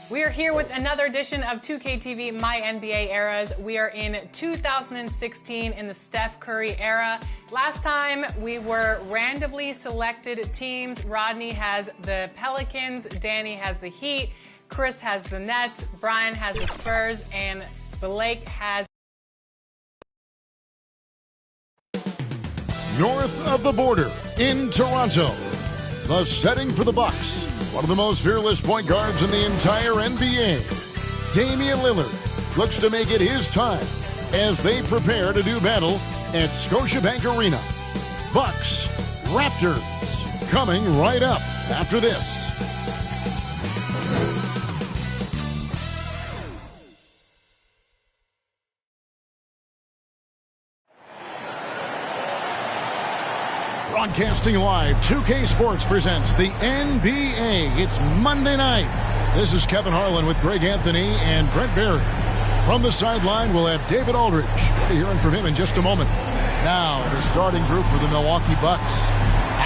We are here with another edition of 2K TV My NBA Eras. We are in 2016 in the Steph Curry era. Last time we were randomly selected teams. Rodney has the Pelicans, Danny has the Heat, Chris has the Nets, Brian has the Spurs, and Blake has... North of the border in Toronto, the setting for the Bucks. One of the most fearless point guards in the entire NBA, Damian Lillard, looks to make it his time as they prepare to do battle at Scotiabank Arena. Bucks, Raptors, coming right up after this. Broadcasting live, 2K Sports presents the NBA. It's Monday night. This is Kevin Harlan with Greg Anthony and Brent Barry. From the sideline, we'll have David Aldridge. We'll be hearing from him in just a moment. Now, the starting group for the Milwaukee Bucks.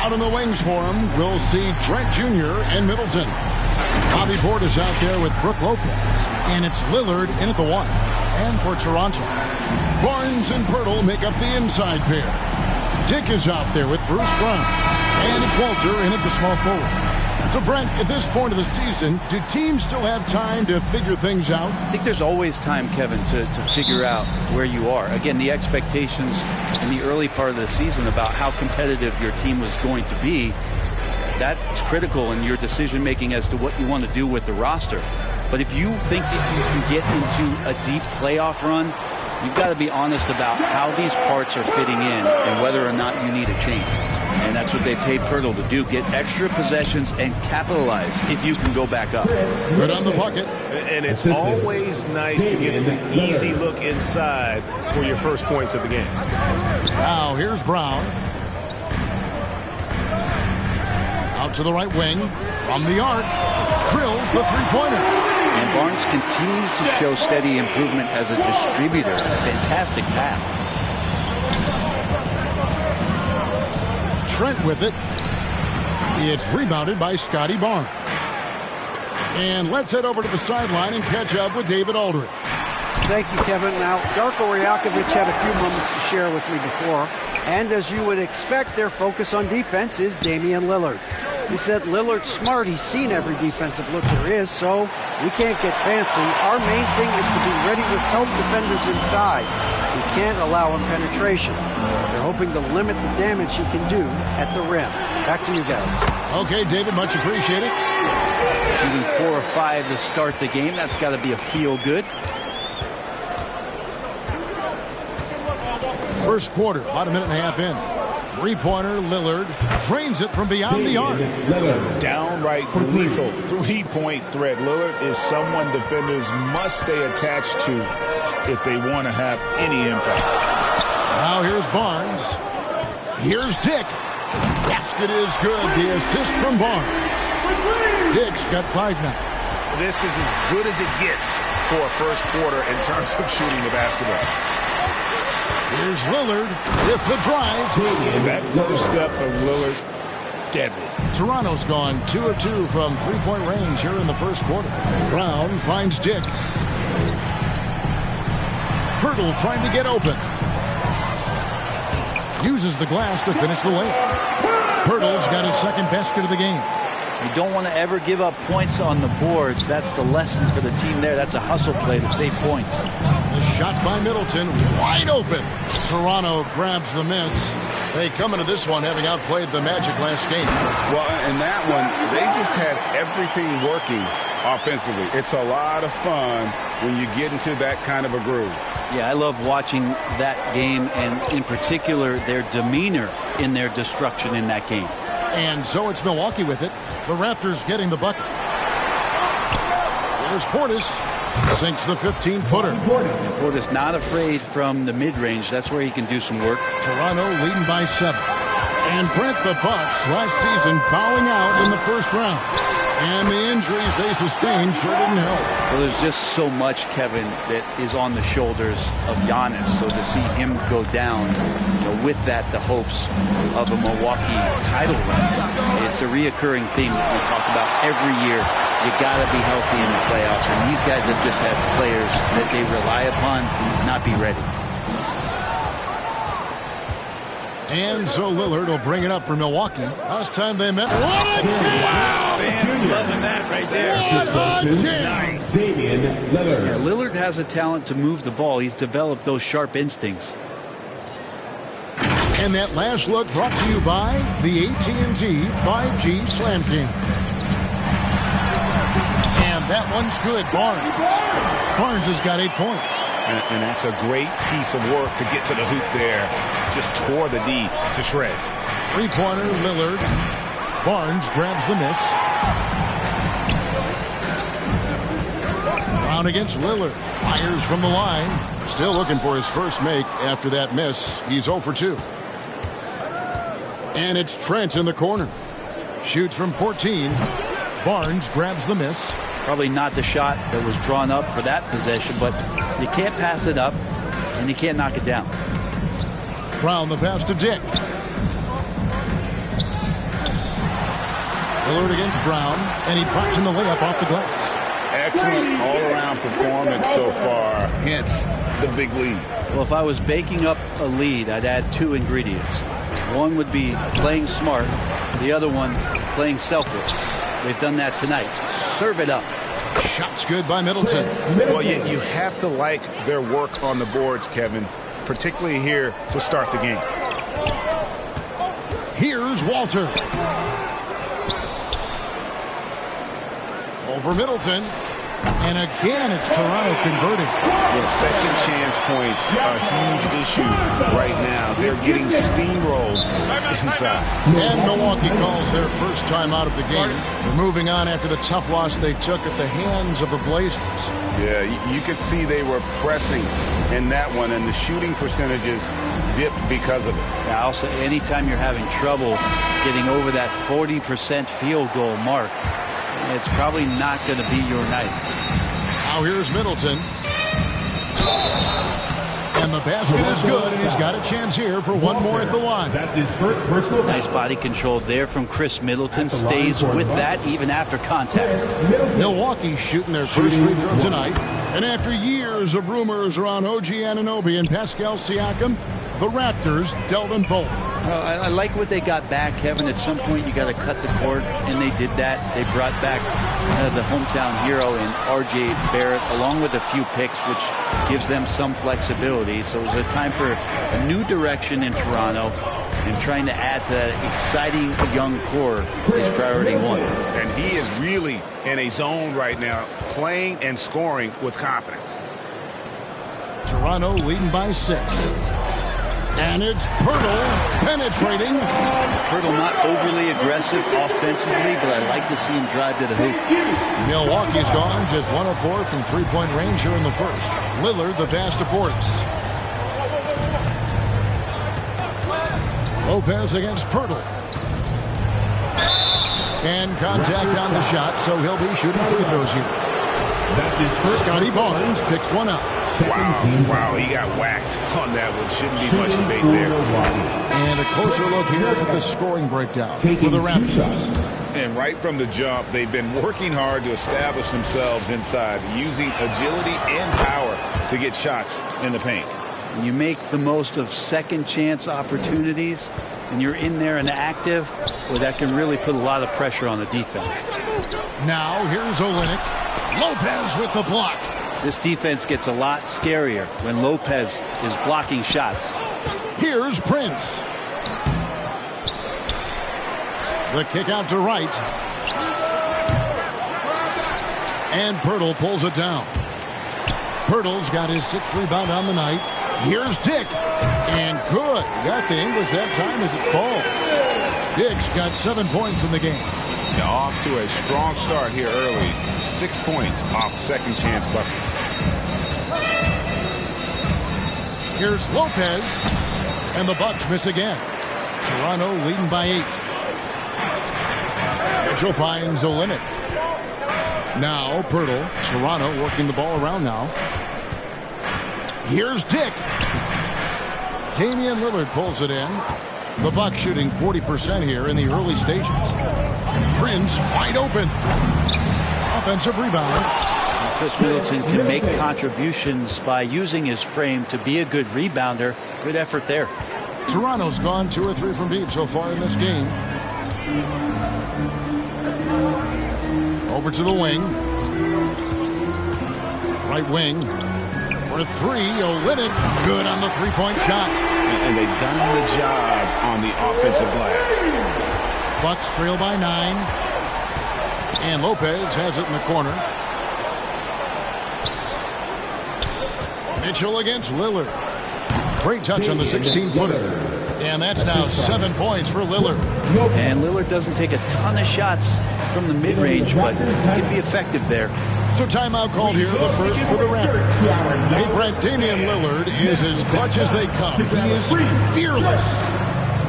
Out in the wings for him, we'll see Trent Jr. and Middleton. Bobby Portis out there with Brook Lopez. And it's Lillard in at the one. And for Toronto, Barnes and Pirtle make up the inside pair. Dick is out there with Bruce Brown. And it's Walter in at the small forward. So, Brent, at this point of the season, do teams still have time to figure things out? I think there's always time, Kevin, to figure out where you are. Again, the expectations in the early part of the season about how competitive your team was going to be, that's critical in your decision-making as to what you want to do with the roster. But if you think that you can get into a deep playoff run, you've got to be honest about how these parts are fitting in and whether or not you need a change. And that's what they paid Pirtle to do, get extra possessions and capitalize if you can go back up. Good on the bucket. And it's always nice to get the easy look inside for your first points of the game. Now here's Brown. Out to the right wing. From the arc. Drills the three-pointer. And Barnes continues to show steady improvement as a distributor. Fantastic pass. Trent with it. It's rebounded by Scotty Barnes. And let's head over to the sideline and catch up with David Aldridge. Thank you, Kevin. Now, Darko Rajakovic had a few moments to share with me before. And as you would expect, their focus on defense is Damian Lillard. He said Lillard's smart. He's seen every defensive look there is, so we can't get fancy. Our main thing is to be ready with help defenders inside. We can't allow him penetration. They're hoping to limit the damage he can do at the rim. Back to you guys. Okay, David, much appreciated. Shooting 4 of 5 to start the game. That's got to be a feel-good. First quarter, about a minute and a half in. Three-pointer, Lillard drains it from beyond the arc. Downright lethal three-point threat. Lillard is someone defenders must stay attached to if they want to have any impact. Now here's Barnes. Here's Dick. Basket is good. The assist from Barnes. Dick's got 5 now. This is as good as it gets for a first quarter in terms of shooting the basketball. Here's Lillard with the drive. That first step of Lillard, deadly. Toronto's gone 2 of 2 from three-point range here in the first quarter. Brown finds Dick. Pirtle trying to get open. Uses the glass to finish the layup. Pirtle's got his second basket of the game. You don't want to ever give up points on the boards. That's the lesson for the team there. That's a hustle play to save points. The shot by Middleton, wide open. Toronto grabs the miss. They come into this one having outplayed the Magic last game. Well, in that one, they just had everything working offensively. It's a lot of fun when you get into that kind of a groove. Yeah, I love watching that game, and in particular, their demeanor in their destruction in that game. And so it's Milwaukee with it. The Raptors getting the bucket. There's Portis. Sinks the 15-footer. Portis not afraid from the mid-range. That's where he can do some work. Toronto leading by 7. And Brent, the Bucks last season bowing out in the first round. And the injuries they sustained sure didn't help. Well, there's just so much, Kevin, that is on the shoulders of Giannis. So to see him go down, with that, the hopes of a Milwaukee title run. It's a reoccurring theme that we talk about every year you got to be healthy in the playoffs. And these guys have just had players that they rely upon not be ready. And so Lillard will bring it up for Milwaukee. Last time they met. What a chance! Wow, fans loving that right there. What a chance! Yeah, Lillard has a talent to move the ball. He's developed those sharp instincts. And that last look brought to you by the AT&T 5G Slam King. And that one's good. Barnes has got 8 points. And that's a great piece of work to get to the hoop there. Just tore the D to shreds. Three-pointer, Lillard. Barnes grabs the miss. Brown against Lillard. Fires from the line. Still looking for his first make after that miss. He's 0 for 2. And it's Trent in the corner. Shoots from 14. Barnes grabs the miss. Probably not the shot that was drawn up for that possession, but you can't pass it up, and you can't knock it down. Brown the pass to Dick. Lillard against Brown, and he drops in the layup off the glass. Excellent all-around performance so far, hence the big lead. Well, if I was baking up a lead, I'd add 2 ingredients. One would be playing smart, the other one playing selfless. They've done that tonight. Serve it up. Shots good by Middleton. Well, you have to like their work on the boards, Kevin, particularly here to start the game. Here's Walter. Over Middleton. And again, it's Toronto converting. Yeah, second chance points are a huge issue right now. They're getting steamrolled inside. And Milwaukee calls their first time out of the game. They're moving on after the tough loss they took at the hands of the Blazers. Yeah, you could see they were pressing in that one, and the shooting percentages dipped because of it. Yeah, also, anytime you're having trouble getting over that 40% field goal mark, it's probably not going to be your night. Now here's Middleton. And the basket is good, and he's got a chance here for one more at the line. That's his first personal. Nice body control there from Chris Middleton. Stays with that even after contact. Milwaukee shooting their first free throw tonight. And after years of rumors around OG Anunoby and Pascal Siakam, the Raptors dealt them both. I like what they got back, Kevin. At some point, you got to cut the cord, and they did that. They brought back the hometown hero in R.J. Barrett, along with a few picks, which gives them some flexibility. So it was a time for a new direction in Toronto, and trying to add to that exciting young core is priority one. And he is really in a zone right now, playing and scoring with confidence. Toronto leading by 6. And it's Pirtle penetrating. Pirtle not overly aggressive offensively, but I like to see him drive to the hoop. Milwaukee's gone just 1 of 4 from three-point range here in the first. Lillard the pass to Portis. Lopez against Pirtle. And contact on the shot, so he'll be shooting free throws here. Scotty Barnes picks one up. Wow, he got whacked on that one. Shouldn't be much debate there. And a closer look here at the scoring breakdown for the Raptors. And right from the jump, they've been working hard to establish themselves inside, using agility and power to get shots in the paint. When you make the most of second chance opportunities and you're in there and active, well, that can really put a lot of pressure on the defense. Now here's Olynyk. Lopez with the block. This defense gets a lot scarier when Lopez is blocking shots. Here's Prince. The kick out to Wright. And Pirtle pulls it down. Pirtle's got his 6th rebound on the night. Here's Dick. And good. Got the English that time as it falls. Dick's got 7 points in the game. Off to a strong start here early. 6 points off second chance bucket. Here's Lopez. And the Bucks miss again. Toronto leading by 8. Mitchell finds Olynyk. Now Pirtle. Toronto working the ball around now. Here's Dick. Damian Lillard pulls it in. The Bucks shooting 40% here in the early stages. Prince wide open. offensive rebound. Chris Middleton can make contributions by using his frame to be a good rebounder. Good effort there. Toronto's gone 2 or 3 from deep so far in this game. Over to the wing. Right wing. For 3, Olynyk. Good on the three-point shot. And they've done the job on the offensive glass. Bucks trail by 9. And Lopez has it in the corner. Mitchell against Lillard. Great touch on the 16-footer. And that's now 7 points for Lillard. And Lillard doesn't take a ton of shots from the mid-range, but he can be effective there. So timeout called here, the first for the Raptors. Hey, Brent, Damian Lillard is as clutch as they come. He is fearless.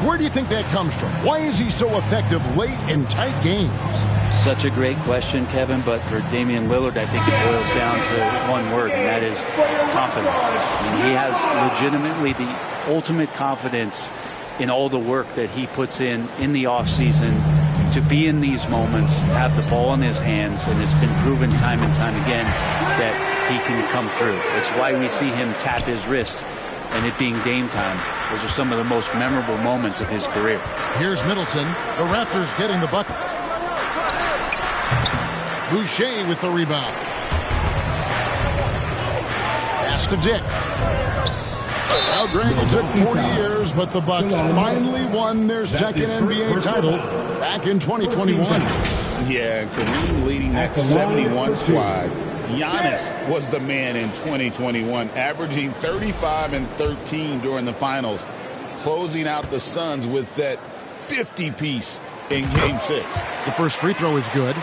Where do you think that comes from? Why is he so effective late in tight games? Such a great question, Kevin, but for Damian Lillard, I think it boils down to one word, and that is confidence. I mean, he has legitimately the ultimate confidence in all the work that he puts in the offseason to be in these moments, to have the ball in his hands, and it's been proven time and time again that he can come through. It's why we see him tap his wrist and it being game time. Those are some of the most memorable moments of his career. Here's Middleton. The Raptors getting the bucket. Boucher with the rebound. Pass to Dick. Now Grangle took 40 years, but the Bucks finally won their second NBA title back in 2021. Yeah, Kareem leading that 71 squad. Giannis was the man in 2021, averaging 35 and 13 during the finals, closing out the Suns with that 50-piece in Game 6. The first free throw is good,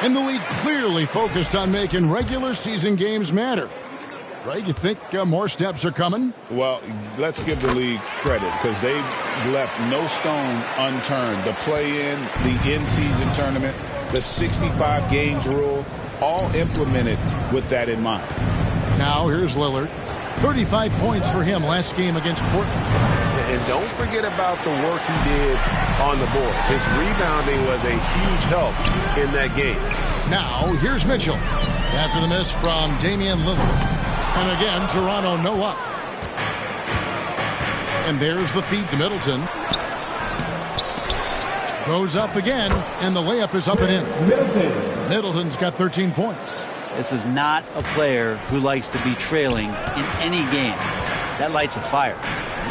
and the league clearly focused on making regular season games matter. Greg, you think more steps are coming? Well, let's give the league credit because they've left no stone unturned. The play-in, the in-season tournament, the 65 games rule, all implemented with that in mind. Now here's Lillard. 35 points for him last game against Portland. And don't forget about the work he did on the board. His rebounding was a huge help in that game. Now here's Mitchell after the miss from Damian Lillard. And again, Toronto no up. And there's the feed to Middleton. Goes up again, and the layup is up and in. Middleton's got 13 points. This is not a player who likes to be trailing in any game. That lights a fire.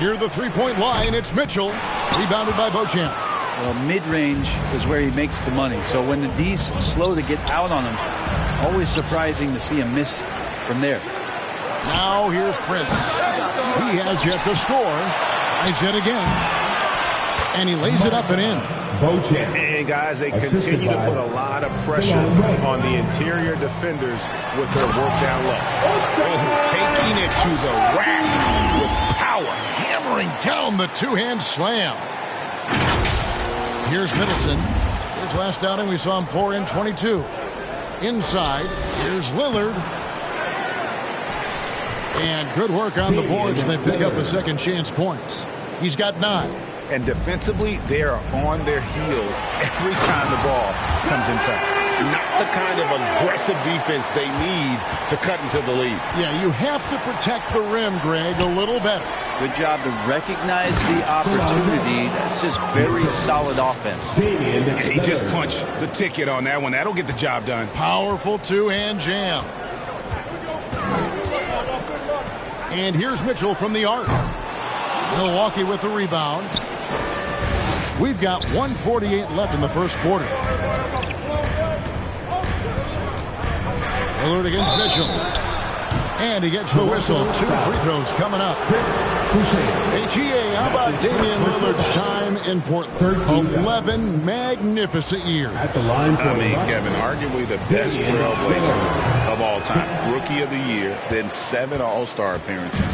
Near the three-point line, it's Mitchell. Rebounded by Beauchamp. Well, mid-range is where he makes the money. So when the D's slow to get out on him, always surprising to see him miss from there. Now here's Prince. He has yet to score. Tries yet again. And he lays it up and in. And guys, they continue to put a lot of pressure on the interior defenders with their work down low. Taking it to the rack with power. Hammering down the two-hand slam. Here's Middleton. His last outing, we saw him pour in 22. Inside, here's Lillard. And good work on the boards. They pick up the second chance points. He's got 9. And defensively, they are on their heels every time the ball comes inside. Not the kind of aggressive defense they need to cut into the lead. Yeah, you have to protect the rim, Greg, a little better. Good job to recognize the opportunity. That's just very solid offense. He just punched the ticket on that one. That'll get the job done. Powerful two-hand jam. And here's Mitchell from the arc. Milwaukee with the rebound. We've got 1:48 left in the first quarter. Lillard against Mitchell. And he gets the whistle. 2 free throws coming up. Hey, GA, how about Damian Lillard's time in Portland? 11 magnificent years. I mean, Kevin, arguably the best trailblazer of all time. Rookie of the year, then 7 All-Star appearances.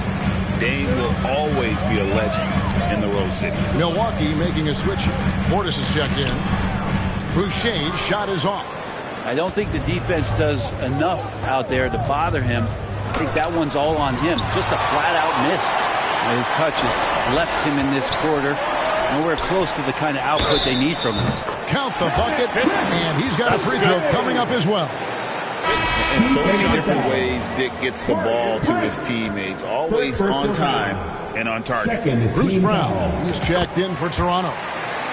Dame will always be a legend in the Rose City. Milwaukee making a switch. Portis is checked in. Boucher's shot is off. I don't think the defense does enough out there to bother him. I think that one's all on him. Just a flat-out miss. His touch has left him in this quarter. Nowhere close to the kind of output they need from him. Count the bucket, and he's got a free throw coming up as well. In so many different ways, Dick gets the ball to his teammates, always on time and on target. Bruce Brown, he's checked in for Toronto.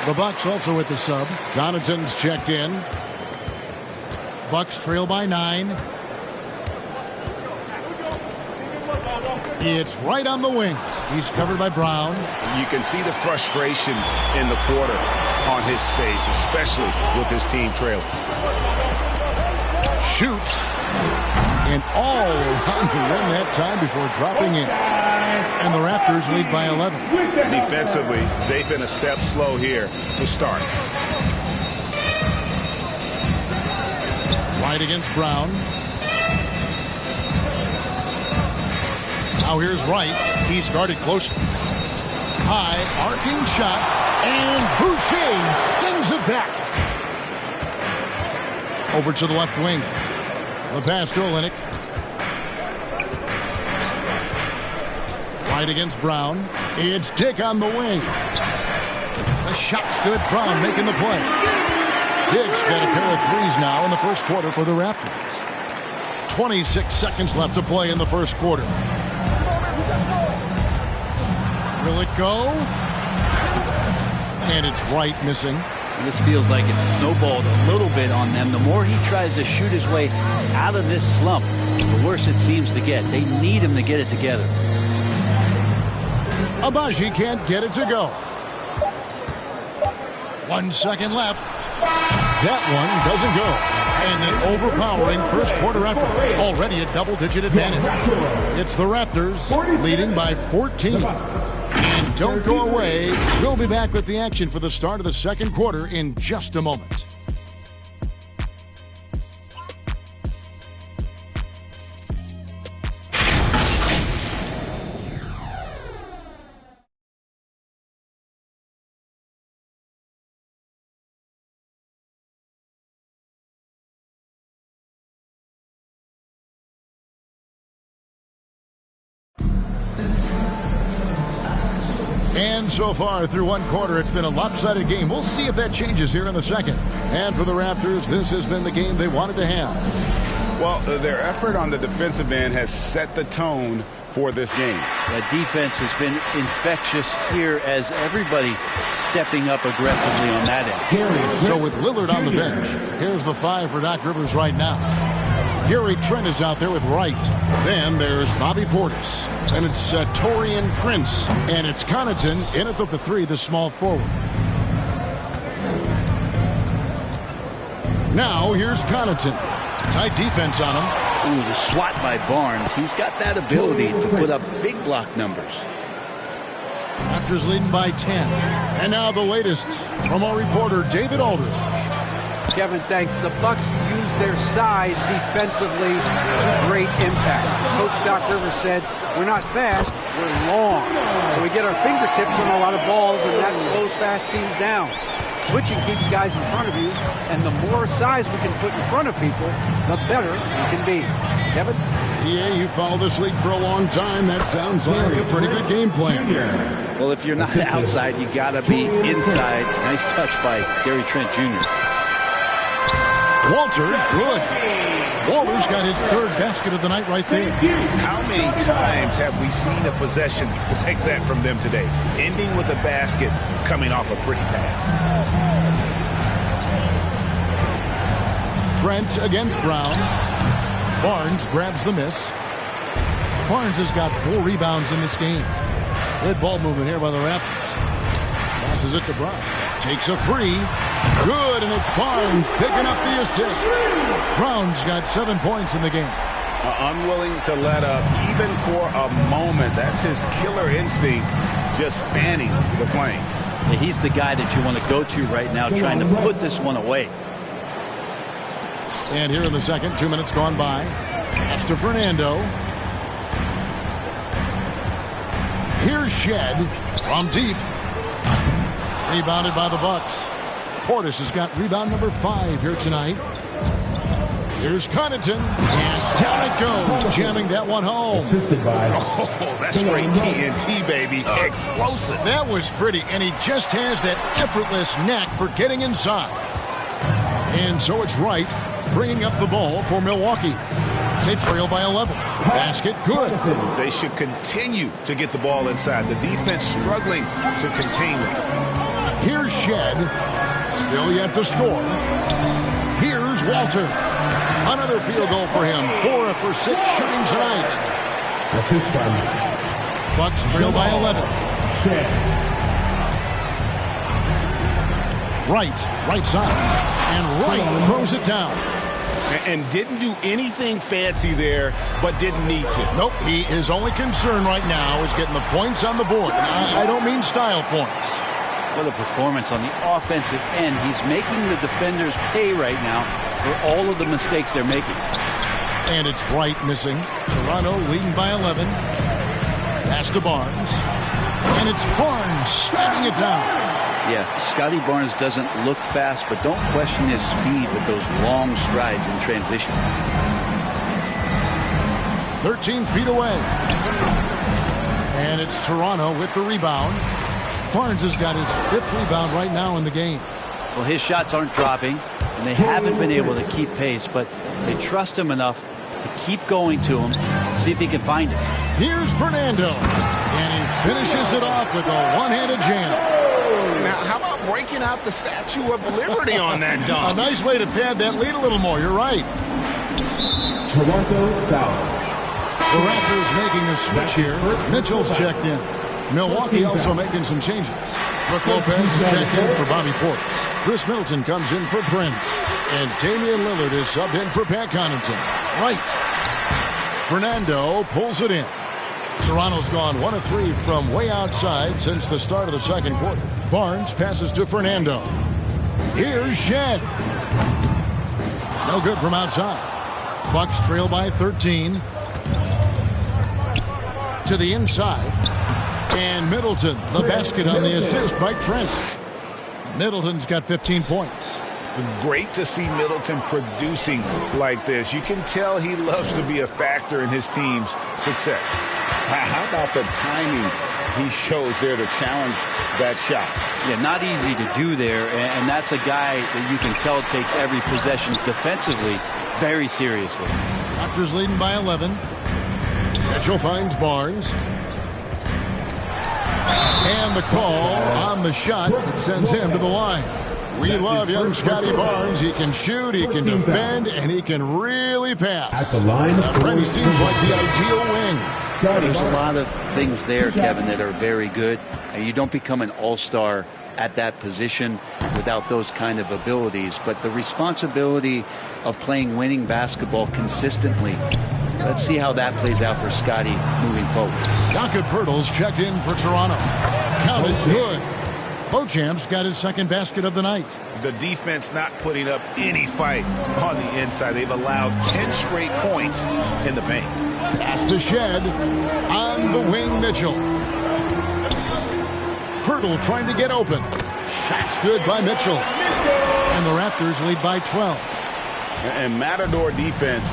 The Bucks also with the sub. Connaughton's checked in. Bucks trail by 9. It's right on the wings. He's covered by Brown. You can see the frustration in the quarter on his face, especially with his team trailing. Shoots. And all around the rim that time before dropping in. And the Raptors lead by 11. Defensively, they've been a step slow here to start. White against Brown. Now here's Wright. He's guarded closely. High, arcing shot. And Boucher sends it back. Over to the left wing. The pass to Olynyk. White against Brown. It's Dick on the wing. The shot's good. Brown making the play. Dick's got a pair of threes now in the first quarter for the Raptors. 26 seconds left to play in the first quarter. Will it go? And it's Wright missing. This feels like it's snowballed a little bit on them. The more he tries to shoot his way out of this slump, the worse it seems to get. They need him to get it together. Abaji can't get it to go. 1 second left. That one doesn't go. And an overpowering first quarter effort. Already a double-digit advantage. It's the Raptors leading by 14. And don't go away. We'll be back with the action for the start of the second quarter in just a moment. And so far through one quarter, it's been a lopsided game. We'll see if that changes here in the second. And for the Raptors, this has been the game they wanted to have. Well, their effort on the defensive end has set the tone for this game. That defense has been infectious here as everybody stepping up aggressively on that end. So with Lillard on the bench, here's the 5 for Doc Rivers right now. Gary Trent is out there with Wright. Then there's Bobby Portis. And it's Taurean Prince. And it's Connaughton in at the 3, the small forward. Now here's Connaughton. Tight defense on him. Ooh, the swat by Barnes. He's got that ability to put up big block numbers. Raptors leading by 10. And now the latest from our reporter, David Aldridge. Kevin, thanks. The Bucks use their size defensively to great impact. Coach Doc Rivers said, we're not fast, we're long. So we get our fingertips on a lot of balls, and that slows fast teams down. Switching keeps guys in front of you, and the more size we can put in front of people, the better we can be. Kevin? Yeah, you followed this league for a long time. That sounds like a pretty good game plan. Well, if you're not outside, you got to be inside. Nice touch by Gary Trent Jr. Walter, good. Walter's got his 3rd basket of the night right there. How many times have we seen a possession like that from them today? Ending with a basket, coming off a pretty pass. Trent against Brown. Barnes grabs the miss. Barnes has got 4 rebounds in this game. Good ball movement here by the Raptors. Passes it to Brown. Takes a 3. Good, and it's Barnes picking up the assist. Brown's got 7 points in the game. Unwilling to let up, even for a moment. That's his killer instinct, just fanning the flame. Yeah, he's the guy that you want to go to right now, trying to put this one away. And here in the second, 2 minutes gone by. Pass to Fernando. Here's Shed from deep. Rebounded by the Bucks. Portis has got rebound number 5 here tonight. Here's Connaughton, and down it goes, jamming that one home. Oh, that's straight TNT, baby. Explosive. That was pretty, and he just has that effortless knack for getting inside. And so it's Wright. bringing up the ball for Milwaukee. They trail by 11. Basket good. They should continue to get the ball inside. The defense struggling to contain them. Here's Shed. Still yet to score. Here's Walter. Another field goal for him. 4 for 6 shooting tonight. Bucks trail by 11. Right side. And Wright throws it down. And didn't do anything fancy there, but didn't need to. Nope, his only concern right now is getting the points on the board. And I don't mean style points. What a performance on the offensive end. He's making the defenders pay right now for all of the mistakes they're making. And it's Wright missing. Toronto leading by 11. Pass to Barnes. And it's Barnes slamming it down. Yes, Scotty Barnes doesn't look fast, but don't question his speed with those long strides in transition. 13 feet away. And it's Toronto with the rebound. Barnes has got his 5th rebound right now in the game. Well, his shots aren't dropping, and they haven't been able to keep pace, but they trust him enough to keep going to him, see if he can find it. Here's Fernando. And he finishes it off with a one-handed jam. Now, how about breaking out the Statue of Liberty on that dunk? A nice way to pad that lead a little more. You're right. Toronto foul. The Raptors making a switch here. Mitchell's checked in. Milwaukee also making some changes. Brook Lopez is checked in for Bobby Portis. Chris Middleton comes in for Prince. And Damian Lillard is subbed in for Pat Connaughton. Right. Fernando pulls it in. Toronto's gone 1 of 3 from way outside since the start of the second quarter. Barnes passes to Fernando. Here's Shed. No good from outside. Bucks trail by 13. To the inside. And Middleton, the basket on the assist by Trent. Middleton's got 15 points. Great to see Middleton producing like this. You can tell he loves to be a factor in his team's success. How about the timing he shows there to challenge that shot? Yeah, not easy to do there, and that's a guy that you can tell takes every possession defensively very seriously. Raptors leading by 11. Mitchell finds Barnes. And the call on the shot that sends him to the line. We love young Scotty Barnes. He can shoot, he can defend, and he can really pass. At the line, Freddie seems like the ideal wing. There's a lot of things there, Kevin, that are very good. You don't become an all-star at that position without those kind of abilities. But the responsibility of playing winning basketball consistently, let's see how that plays out for Scotty moving forward. Jakob Poeltl's checked in for Toronto. Counted good. Beauchamp's got his second basket of the night. The defense not putting up any fight on the inside. They've allowed 10 straight points in the paint. Pass to Shed. On the wing, Mitchell. Poeltl trying to get open. Shot's good by Mitchell. And the Raptors lead by 12. And Matador defense,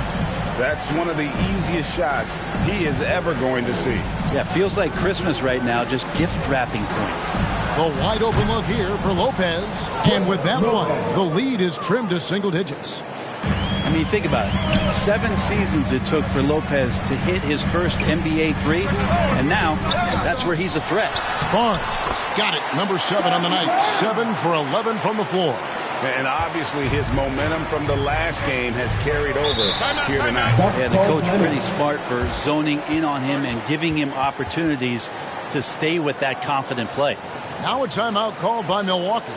that's one of the easiest shots he is ever going to see. Yeah, feels like Christmas right now, just gift wrapping points. A wide open look here for Lopez. And with that one, the lead is trimmed to single digits. I mean, think about it. 7 seasons it took for Lopez to hit his first NBA 3, and now that's where he's a threat. Barnes got it. Number 7 on the night. 7 for 11 from the floor. And obviously his momentum from the last game has carried over here tonight. Yeah, the coach pretty smart for zoning in on him and giving him opportunities to stay with that confident play. Now a timeout called by Milwaukee.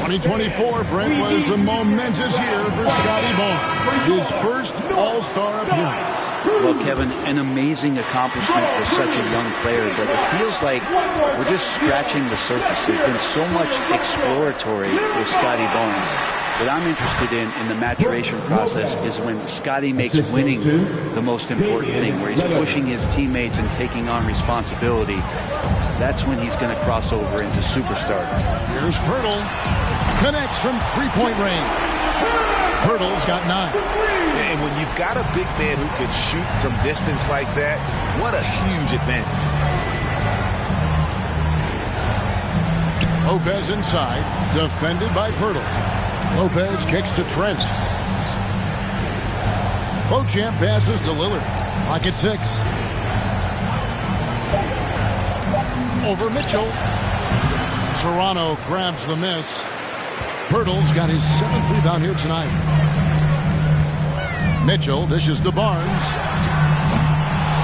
2024, Brent, was a momentous year for Scotty Barnes. His first All-Star appearance. Well, Kevin, an amazing accomplishment for such a young player, but it feels like we're just scratching the surface. There's been so much exploratory with Scotty Barnes. What I'm interested in the maturation process is when Scotty makes winning the most important thing, where he's pushing his teammates and taking on responsibility. That's when he's going to cross over into superstar. Here's Poeltl. Connects from three-point range. Poeltl's got 9. And when you've got a big man who can shoot from distance like that, what a huge advantage. Lopez inside, defended by Poeltl. Lopez kicks to Trent. Beauchamp passes to Lillard. Clock at 6. Over Mitchell. Toronto grabs the miss. Pirtle's got his 7th rebound here tonight. Mitchell dishes to Barnes.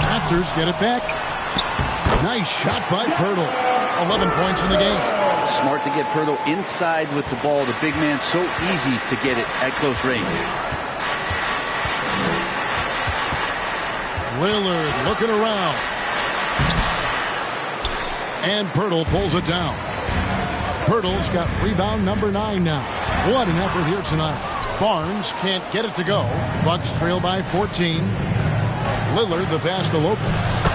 Raptors get it back. Nice shot by Pirtle. 11 points in the game. Smart to get Pirtle inside with the ball. The big man's so easy to get it at close range. Lillard looking around. And Pirtle pulls it down. Pirtle's got rebound number 9 now. What an effort here tonight. Barnes can't get it to go. Bucks trail by 14. Lillard the pass to Lopez.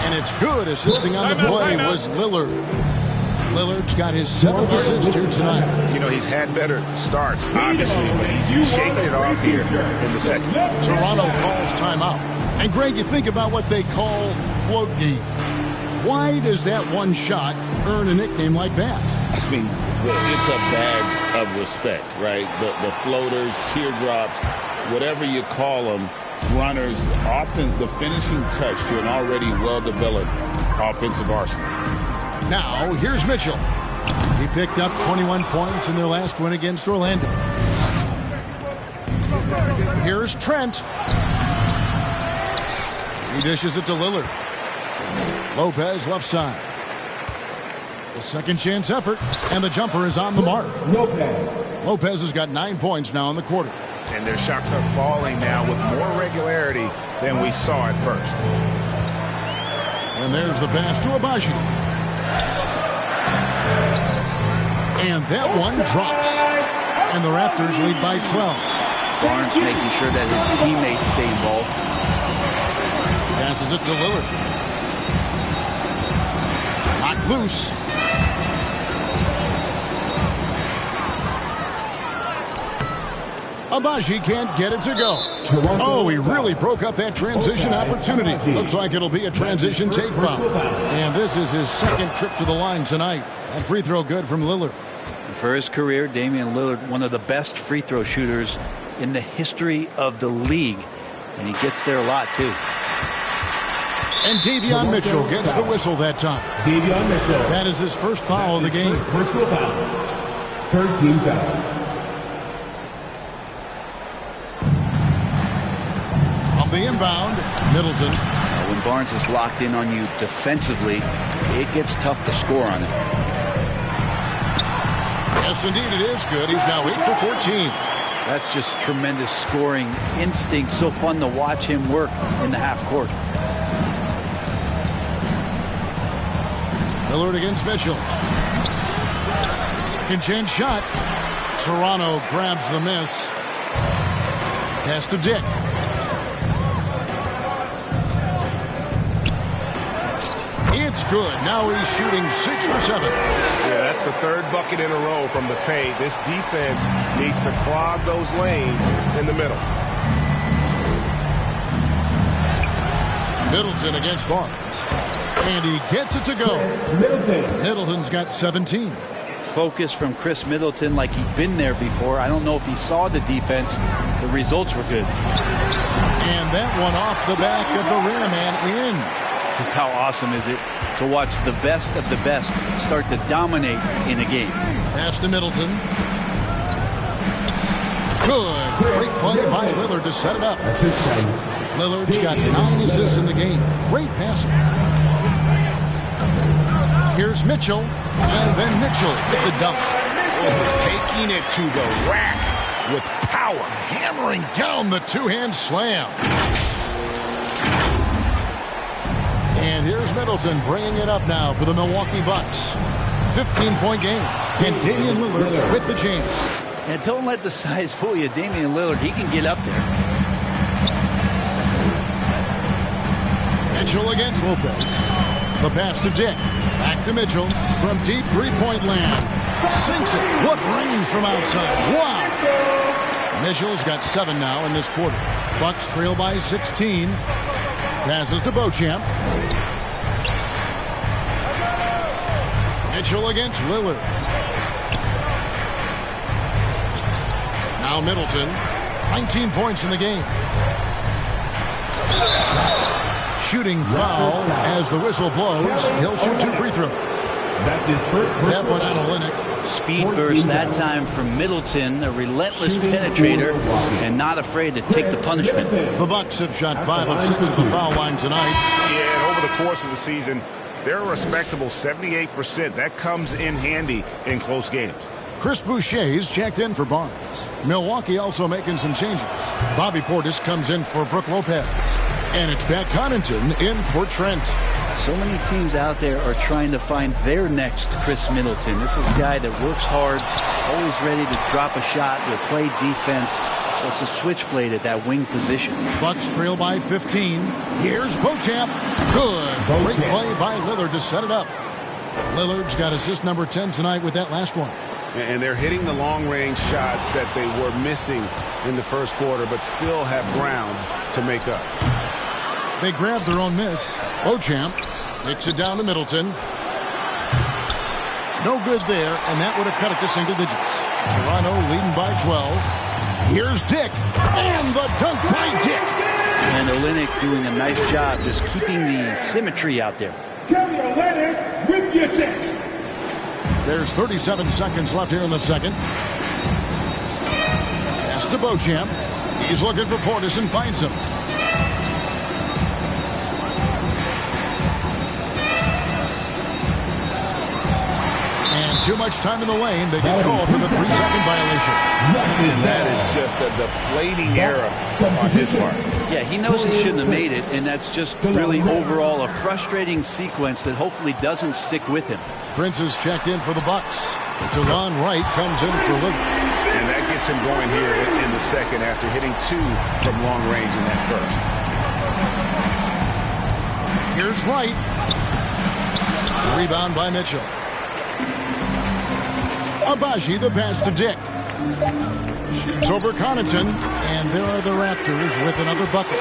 And it's good. Assisting on the play was Lillard. Lillard's got his 7th assist here tonight. You know, he's had better starts, obviously, but he's shaking it off here in the second. Toronto calls timeout. And Greg, you think about what they call float game. Why does that one shot earn a nickname like that? I mean, it's a badge of respect, right? The floaters, teardrops, whatever you call them, runners, often the finishing touch to an already well-developed offensive arsenal. Now, here's Mitchell. He picked up 21 points in their last win against Orlando. Here's Trent. He dishes it to Lillard. Lopez left side. The second chance effort, and the jumper is on the mark. Lopez has got 9 points now in the quarter. And their shots are falling now with more regularity than we saw at first. And there's the pass to Abaji. And that one drops. And the Raptors lead by 12. Barnes making sure that his teammates stay involved. Passes it to Lillard. Not loose. Abaji can't get it to go. Oh, he really broke up that transition opportunity. Looks like it'll be a transition take foul. And this is his 2nd trip to the line tonight. That free throw good from Lillard. For his career, Damian Lillard, one of the best free throw shooters in the history of the league. And he gets there a lot, too. And Davion Mitchell gets the whistle that time. Davion Mitchell. That is his first foul of the game. Personal foul. 13 foul. On the inbound, Middleton. When Barnes is locked in on you defensively, it gets tough to score on it. Yes, indeed, it is good. He's now 8 for 14. That's just tremendous scoring instinct. So fun to watch him work in the half court. Lillard against Mitchell. Second chance shot. Toronto grabs the miss. Pass to Dick. It's good. Now he's shooting 6 for 7. Yeah, that's the 3rd bucket in a row from the paint. This defense needs to clog those lanes in the middle. Middleton against Barnes. And he gets it to go. Middleton's got 17. Focus from Chris Middleton like he'd been there before. I don't know if he saw the defense. The results were good. And that one off the back of the rim and in. Just how awesome is it to watch the best of the best start to dominate in a game. Pass to Middleton. Good. Great play by Lillard to set it up. Lillard's got 9 assists in the game. Great passing. Here's Mitchell. And then Mitchell with the dunk. Taking it to the rack with power. Hammering down the two-hand slam. And here's Middleton bringing it up now for the Milwaukee Bucks. 15-point game. And Damian Lillard with the jam. And don't let the size fool you. Damian Lillard, he can get up there. Mitchell against Lopez. The pass to Dick. Back to Mitchell from deep three-point land. Sinks it. What range from outside. Wow. Mitchell's got 7 now in this quarter. Bucks trail by 16. Passes to Beauchamp. Mitchell against Lillard. Now Middleton. 19 points in the game. Shooting foul as the whistle blows. He'll shoot 2 free throws. That's his first. That one on Olynyk. Speed burst that time from Middleton, a relentless penetrator, and not afraid to take the punishment. The Bucks have shot 5 of 6 at the foul line tonight. Yeah, and over the course of the season, they're a respectable 78%. That comes in handy in close games. Chris Boucher's checked in for Barnes. Milwaukee also making some changes. Bobby Portis comes in for Brook Lopez. And it's Pat Connaughton in for Trent. So many teams out there are trying to find their next Chris Middleton. This is a guy that works hard, always ready to drop a shot, will play defense. So it's a switchblade at that wing position. Bucks trail by 15. Here's Beauchamp. Good. Great play by Lillard to set it up. Lillard's got assist number 10 tonight with that last one. And they're hitting the long-range shots that they were missing in the first quarter, but still have ground to make up. They grab their own miss. Beauchamp kicks it down to Middleton. No good there, and that would have cut it to single digits. Toronto leading by 12. Here's Dick, and the dunk by Dick. And Olynyk doing a nice job just keeping the symmetry out there. Kelly Olynyk with the assist. There's 37 seconds left here in the second. Pass to Beauchamp. He's looking for Portis and finds him. And too much time in the lane. They get called for the 3-second violation. And that is just a deflating error on his part. Yeah, he knows he shouldn't have made it, and that's just really overall a frustrating sequence that hopefully doesn't stick with him. Prince is checked in for the Bucks. Delon Wright comes in for Lillard. And that gets him going here in the second after hitting 2 from long range in that first. Here's Wright. Rebound by Mitchell. Abaji the pass to Dick. Shoots over Connaughton, and there are the Raptors with another bucket.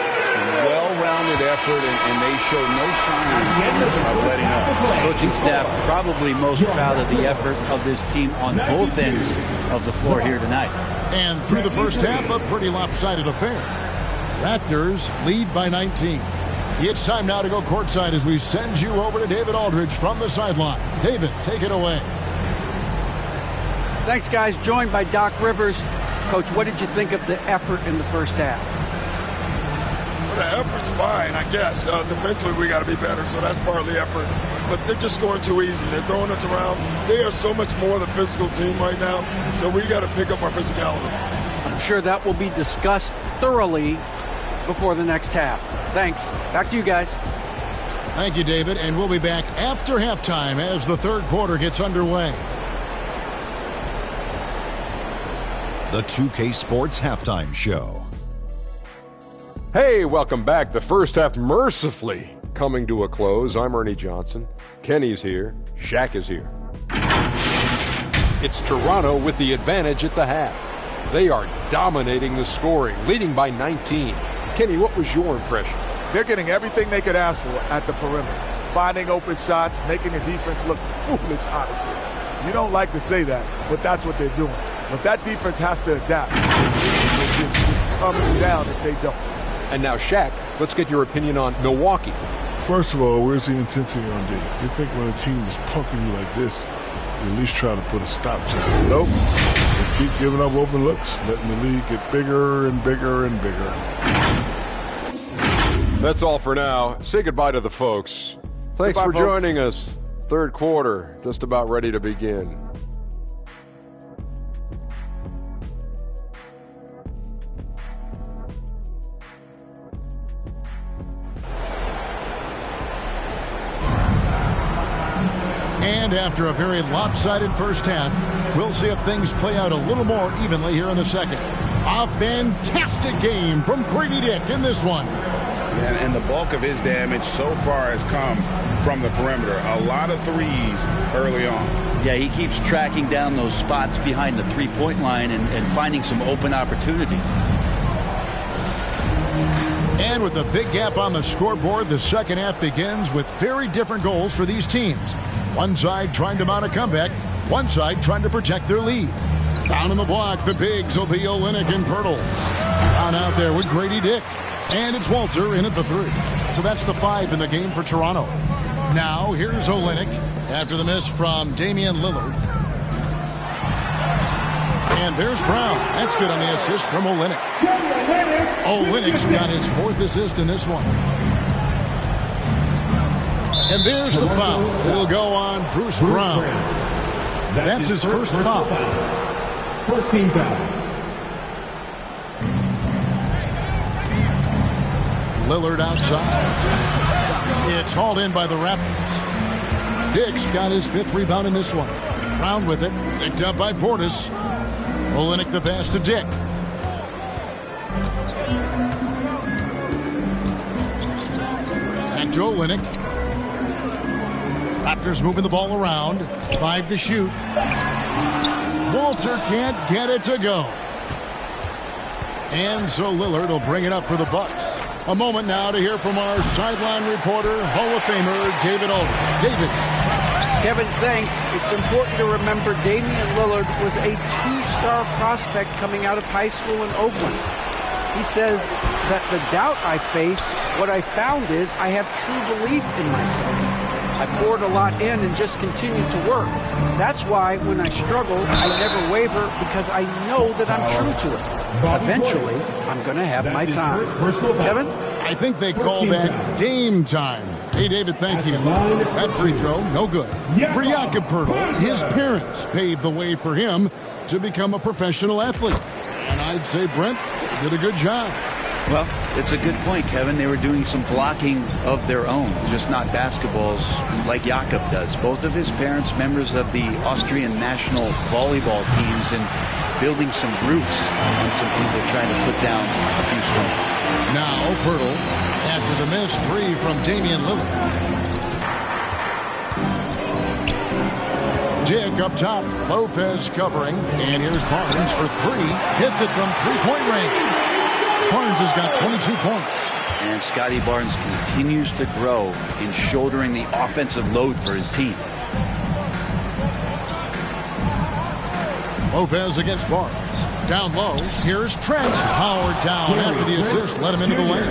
Well-rounded effort, and they show no signs of letting up. Coaching staff probably most proud of the effort of this team on both ends of the floor here tonight. And through the first half, a pretty lopsided affair. Raptors lead by 19. It's time now to go courtside as we send you over to David Aldridge from the sideline. David, take it away. Thanks, guys. Joined by Doc Rivers. Coach, what did you think of the effort in the first half? Well, the effort's fine, I guess. Defensively, we got to be better, so that's part of the effort. But they're just scoring too easy. They're throwing us around. They are so much more the physical team right now, so we got to pick up our physicality. I'm sure that will be discussed thoroughly before the next half. Thanks. Back to you guys. Thank you, David. And we'll be back after halftime as the third quarter gets underway. The 2K Sports Halftime Show. Hey, welcome back. The first half mercifully coming to a close. I'm Ernie Johnson. Kenny's here. Shaq is here. It's Toronto with the advantage at the half. They are dominating the scoring, leading by 19. Kenny, what was your impression? They're getting everything they could ask for at the perimeter. Finding open shots, making the defense look foolish, honestly. You don't like to say that, but that's what they're doing. But that defense has to adapt. It's just coming down if they don't. And now, Shaq, let's get your opinion on Milwaukee. First of all, where's the intensity on D? You think when a team is punking you like this, you at least try to put a stop to it. Nope. They keep giving up open looks, letting the league get bigger and bigger and bigger. That's all for now. Say goodbye to the folks. Thanks for joining us. Third quarter, just about ready to begin. And after a very lopsided first half, we'll see if things play out a little more evenly here in the second. A fantastic game from Grady Dick in this one. And the bulk of his damage so far has come from the perimeter. A lot of threes early on. Yeah, he keeps tracking down those spots behind the three-point line and finding some open opportunities. And with a big gap on the scoreboard, the second half begins with very different goals for these teams. One side trying to mount a comeback, one side trying to protect their lead. Down in the block, the bigs will be Olynyk and Pirtle. Down out there with Grady Dick. And it's Walter in at the 3. So that's the 5 in the game for Toronto. Now here's Olynyk after the miss from Damian Lillard. And there's Brown. That's good on the assist from Olynyk. Olynyk's got his 4th assist in this one. And there's the foul. It'll go on Bruce Brown. That's his first foul. First team foul. Lillard outside. It's hauled in by the Raptors. Dick's got his 5th rebound in this one. Brown with it. Picked up by Portis. Olynyk the pass to Dick. Back to Olynyk. Raptors moving the ball around. 5 to shoot. Walter can't get it to go. And so Lillard will bring it up for the Bucks. A moment now to hear from our sideline reporter, Hall of Famer David Aldridge. David. Kevin, thanks. It's important to remember Damian Lillard was a 2-star prospect coming out of high school in Oakland. He says that the doubt I faced, what I found is I have true belief in myself. I poured a lot in and just continued to work. That's why when I struggle, I never waver because I know that I'm true to it. Eventually, I'm going to have my time. Kevin? I think they call that Dame time. Hey, David, thank you. That free throw, no good. For Jakob Poeltl, his parents paved the way for him to become a professional athlete. And I'd say Brent did a good job. Well, it's a good point, Kevin. They were doing some blocking of their own, just not basketballs like Jakob does. Both of his parents, members of the Austrian national volleyball teams, and building some roofs on some people trying to put down a few swings. Now Poeltl, after the miss 3 from Damian Lillard. Dick up top, Lopez covering, and here's Barnes for 3. Hits it from 3-point range. Barnes has got 22 points. And Scotty Barnes continues to grow in shouldering the offensive load for his team. Lopez against Barnes. Down low, here's Trent. Howard down after the assist, let him into the lane.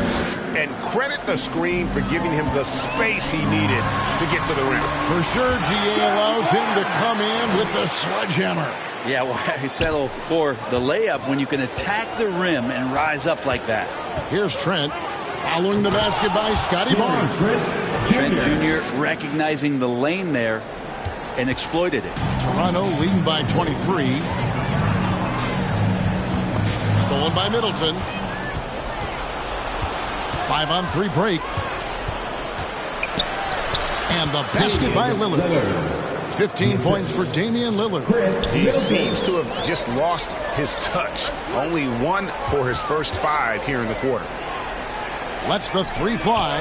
And credit the screen for giving him the space he needed to get to the rim. For sure, GA allows him to come in with the sledgehammer. Yeah, well, I settle for the layup when you can attack the rim and rise up like that. Here's Trent, following the basket by Scotty Barnes. Trent Jr. recognizing the lane there and exploited it. Toronto leading by 23. Stolen by Middleton. 5-on-3 break. And the basket by Lillard. 15 points for Damian Lillard. He seems to have just lost his touch. Only 1 for his first 5 here in the quarter. Lets the 3 fly.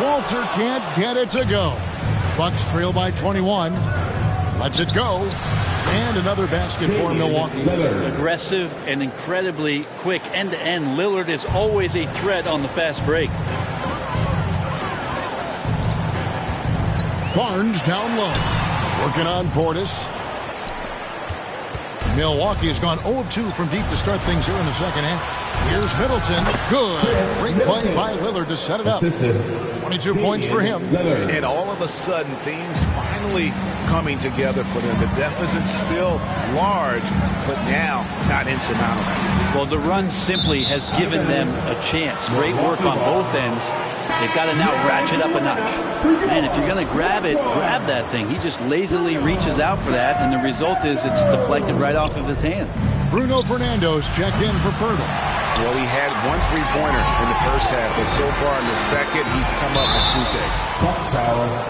Walter can't get it to go. Bucks trail by 21. Lets it go. And another basket for Milwaukee. Aggressive and incredibly quick end-to-end. Lillard is always a threat on the fast break. Barnes down low. Working on Portis. Milwaukee has gone 0 of 2 from deep to start things here in the second half. Here's Middleton. Good. Great play by Lillard to set it up. 22 points for him. And all of a sudden, things finally coming together for them. The deficit's still large, but now not insurmountable. Well, the run simply has given them a chance. Great work on both ends. They've got to now ratchet up a notch. And if you're going to grab it, grab that thing. He just lazily reaches out for that, and the result is it's deflected right off of his hand. Bruno Fernando's checked in for Poeltl. Well, he had 1 3-pointer in the first half, but so far in the second, he's come up with goose eggs.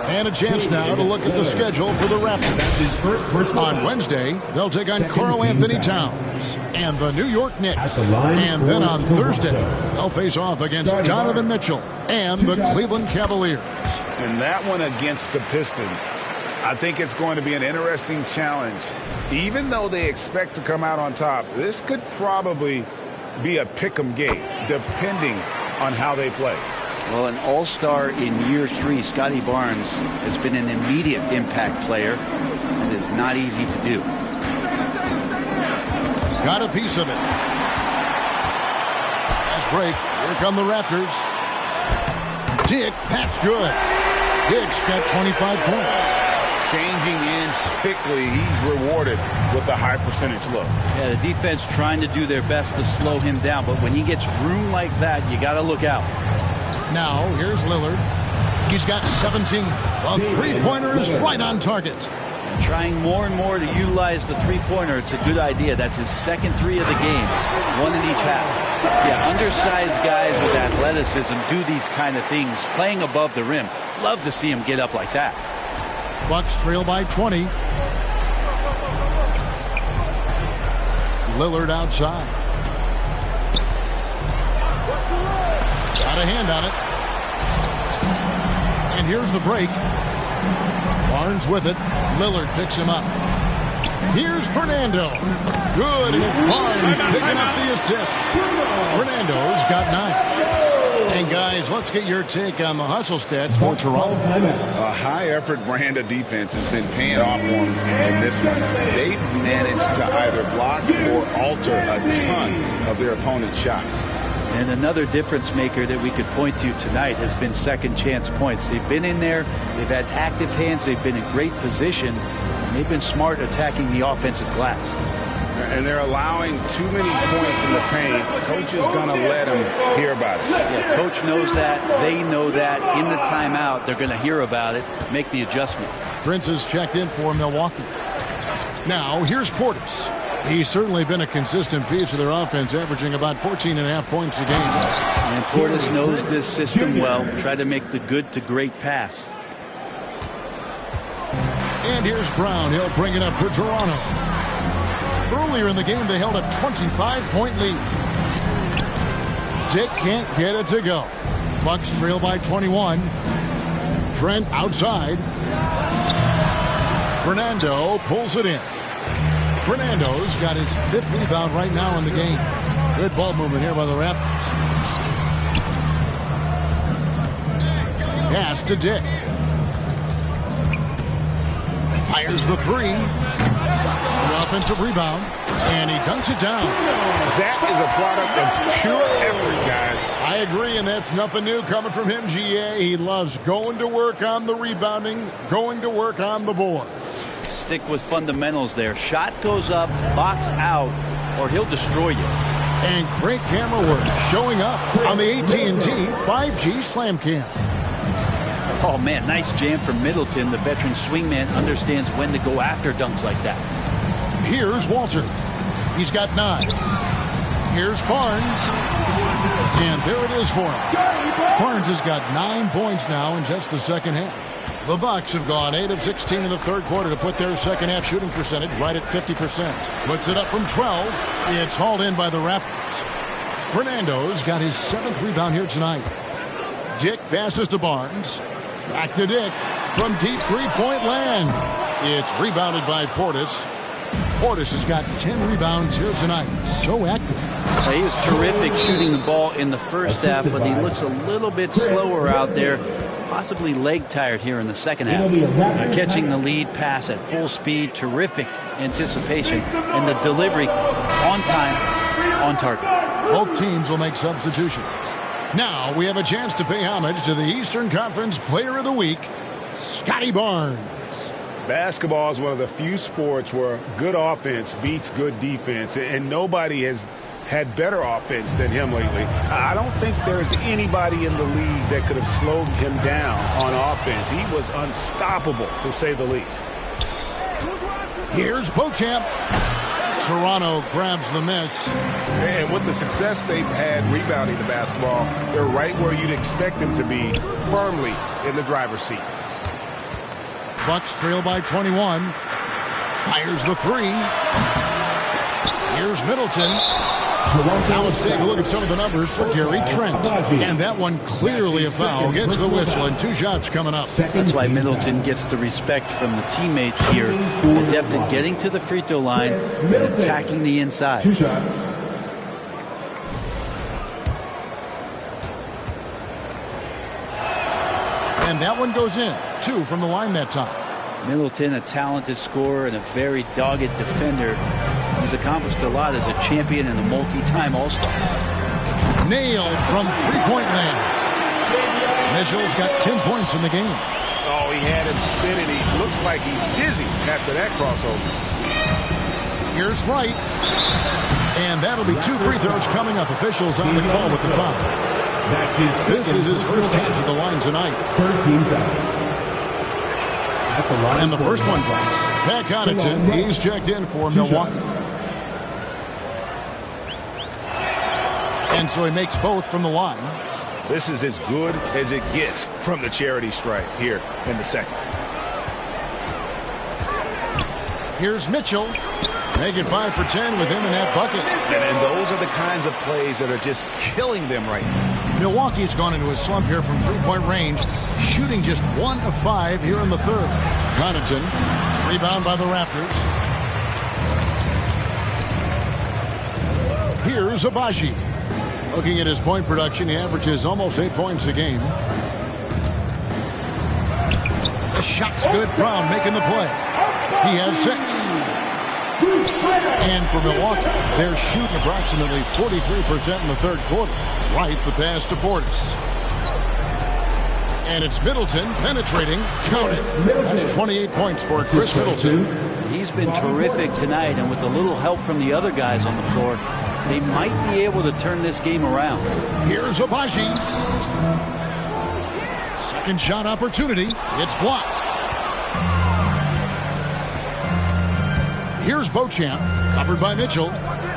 And a chance now to look at the schedule for the Raptors. On Wednesday, they'll take on Karl Anthony Towns and the New York Knicks. And then on Thursday, they'll face off against Donovan Mitchell and the Cleveland Cavaliers. And that one against the Pistons, I think it's going to be an interesting challenge. Even though they expect to come out on top, this could probably be a pick-em game, depending on how they play. Well, an all-star in year 3, Scotty Barnes, has been an immediate impact player. It is not easy to do. Got a piece of it. As break. Here come the Raptors. Dick, that's good. Dick's got 25 points. Changing ends quickly. He's rewarded with a high percentage look. Yeah, the defense trying to do their best to slow him down, but when he gets room like that, you got to look out. Now, here's Lillard. He's got 17. The three-pointer is right on target. And trying more and more to utilize the three-pointer. It's a good idea. That's his second three of the game. One in each half. Yeah, undersized guys with athleticism do these kind of things, playing above the rim. Love to see him get up like that. Bucks trail by 20. Lillard outside. Got a hand on it. And here's the break. Barnes with it. Lillard picks him up. Here's Fernando. Good, and it's Barnes picking up the assist. Fernando's got 9. And guys, let's get your take on the hustle stats for Toronto. A high-effort brand of defense has been paying off for them in this one. They've managed to either block or alter a ton of their opponent's shots. And another difference maker that we could point to tonight has been second chance points. They've been in there. They've had active hands. They've been in great position. And they've been smart attacking the offensive glass. And they're allowing too many points in the paint. Coach is going to let them hear about it. Yeah, coach knows that. They know that. In the timeout, they're going to hear about it, make the adjustment. Prince has checked in for Milwaukee. Now, here's Portis. He's certainly been a consistent piece of their offense, averaging about 14.5 points a game. And Portis knows this system well. Try to make the good to great pass. And here's Brown. He'll bring it up for Toronto. Earlier in the game, they held a 25-point lead. Dick can't get it to go. Bucks trail by 21. Trent outside. Fernando pulls it in. Fernando's got his 5th rebound right now in the game. Good ball movement here by the Raptors. Pass to Dick. Fires the three. The offensive rebound. And he dunks it down. That is a product of pure effort, guys. I agree, and that's nothing new coming from him, GA. He loves going to work on the rebounding, going to work on the board. Stick with fundamentals there. Shot goes up, box out, or he'll destroy you. And great camera work showing up on the AT&T 5G Slam Cam. Oh, man, nice jam from Middleton. The veteran swingman understands when to go after dunks like that. Here's Walter. He's got 9. Here's Barnes. And there it is for him. Barnes has got 9 points now in just the second half. The Bucks have gone 8 of 16 in the third quarter to put their second half shooting percentage right at 50%. Puts it up from 12. It's hauled in by the Raptors. Fernando's got his 7th rebound here tonight. Dick passes to Barnes. Back to Dick from deep three-point land. It's rebounded by Portis. Portis has got 10 rebounds here tonight. So active. He was terrific shooting the ball in the first half, but he looks a little bit slower out there. Possibly leg tired here in the second half. Catching the lead pass at full speed. Terrific anticipation. And the delivery on time, on target. Both teams will make substitutions. Now we have a chance to pay homage to the Eastern Conference Player of the Week, Scotty Barnes. Basketball is one of the few sports where good offense beats good defense, and nobody has had better offense than him lately. I don't think there's anybody in the league that could have slowed him down on offense. He was unstoppable, to say the least. Here's Beauchamp. Toronto grabs the miss. And with the success they've had rebounding the basketball, they're right where you'd expect them to be, firmly in the driver's seat. Bucks trail by 21. Fires the three. Here's Middleton. Now let's take a look at some of the numbers for Gary Trent. And that one clearly a foul. Gets the whistle and 2 shots coming up. That's why Middleton gets the respect from the teammates here. Adept at getting to the free throw line and attacking the inside. 2 shots. And that one goes in. 2 from the line that time. Middleton, a talented scorer and a very dogged defender. He's accomplished a lot as a champion and a multi-time All-Star. nailed from three-point land. Mitchell's got 10 points in the game. Oh, he had him spinning. He looks like he's dizzy after that crossover. Here's Wright. And that'll be 2 free throws coming up. Officials on the call with the foul. This is his first chance at the line tonight. 13 foul. And the first one drops. Pat Connaughton, he's checked in for Milwaukee. And so he makes both from the line. This is as good as it gets from the charity stripe here in the second. Here's Mitchell, making 5 for 10 with him in that bucket. And those are the kinds of plays that are just killing them right now. Milwaukee's gone into a slump here from three-point range, shooting just 1 of 5 here in the third. Connaughton, rebound by the Raptors. Here's Abaji. Looking at his point production, he averages almost 8 points a game. The shot's good. Brown making the play. He has 6. And for Milwaukee, they're shooting approximately 43% in the third quarter. Right, the pass to Portis. And it's Middleton penetrating. Count it. That's 28 points for Chris Middleton. He's been terrific tonight, and with a little help from the other guys on the floor, they might be able to turn this game around. Here's Abaji. Second shot opportunity. It's blocked. Here's Beauchamp, covered by Mitchell.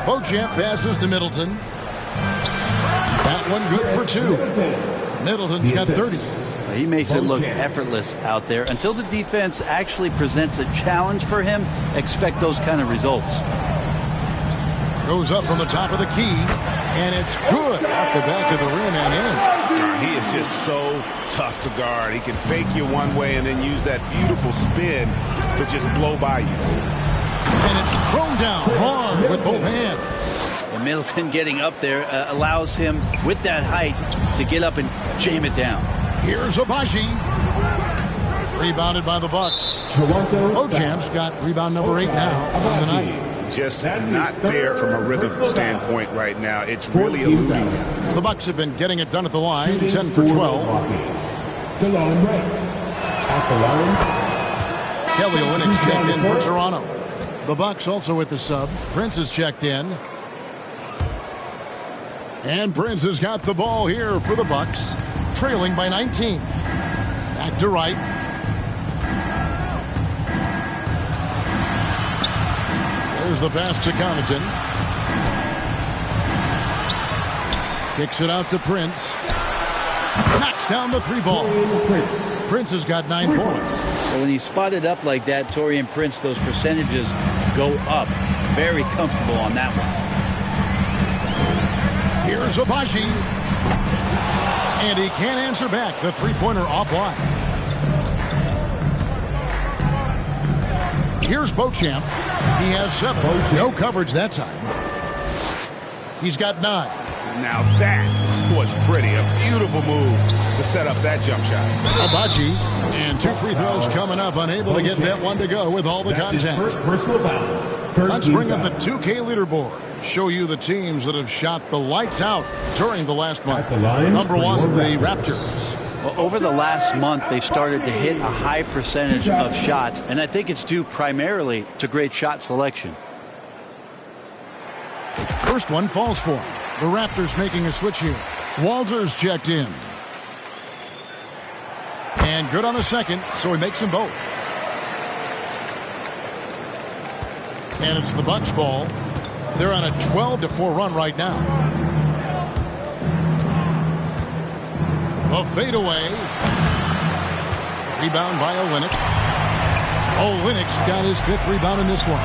Beauchamp passes to Middleton. That one good for 2. Middleton's got 30. He makes it look effortless out there. Until the defense actually presents a challenge for him, expect those kind of results. Goes up from the top of the key, and it's good off the back of the rim and in. He is just so tough to guard. He can fake you one way and then use that beautiful spin to just blow by you. And it's thrown down hard with both hands. And Middleton getting up there allows him, with that height, to get up and jam it down. Here's Abaji. Rebounded by the Bucks. Beauchamp's got rebound number 8 now on the night. Just not there from a rhythm standpoint right now. It's really eluding him. The Bucks have been getting it done at the line, 10 for 12. Kelly Olynyk's checked in for Toronto. The Bucks also with the sub. Prince is checked in. And Prince has got the ball here for the Bucks, trailing by 19. Back to Wright. There's the pass to Connaughton. Kicks it out to Prince. Knocks down the 3 ball. Prince has got 9 points. So when he's spotted up like that, Taurean Prince, those percentages go up. Very comfortable on that one. Here's Abaji. And he can't answer back. The 3-pointer offline. Here's Beauchamp. He has 7. No coverage that time. He's got 9. Now that was pretty. A beautiful move to set up that jump shot. Abaji, and 2 free throws coming up. Unable to get that one to go with all the contact. Let's bring up the 2K leaderboard. Show you the teams that have shot the lights out during the last month. Number 1, the Raptors. Well, over the last month, they've started to hit a high percentage of shots, and I think it's due primarily to great shot selection. First one falls for him. The Raptors making a switch here. Walters checked in. And good on the second, so he makes them both. And it's the Bucks ball. They're on a 12-4 run right now. A fadeaway. Rebound by Olynyk. Olynyk's got his 5th rebound in this one.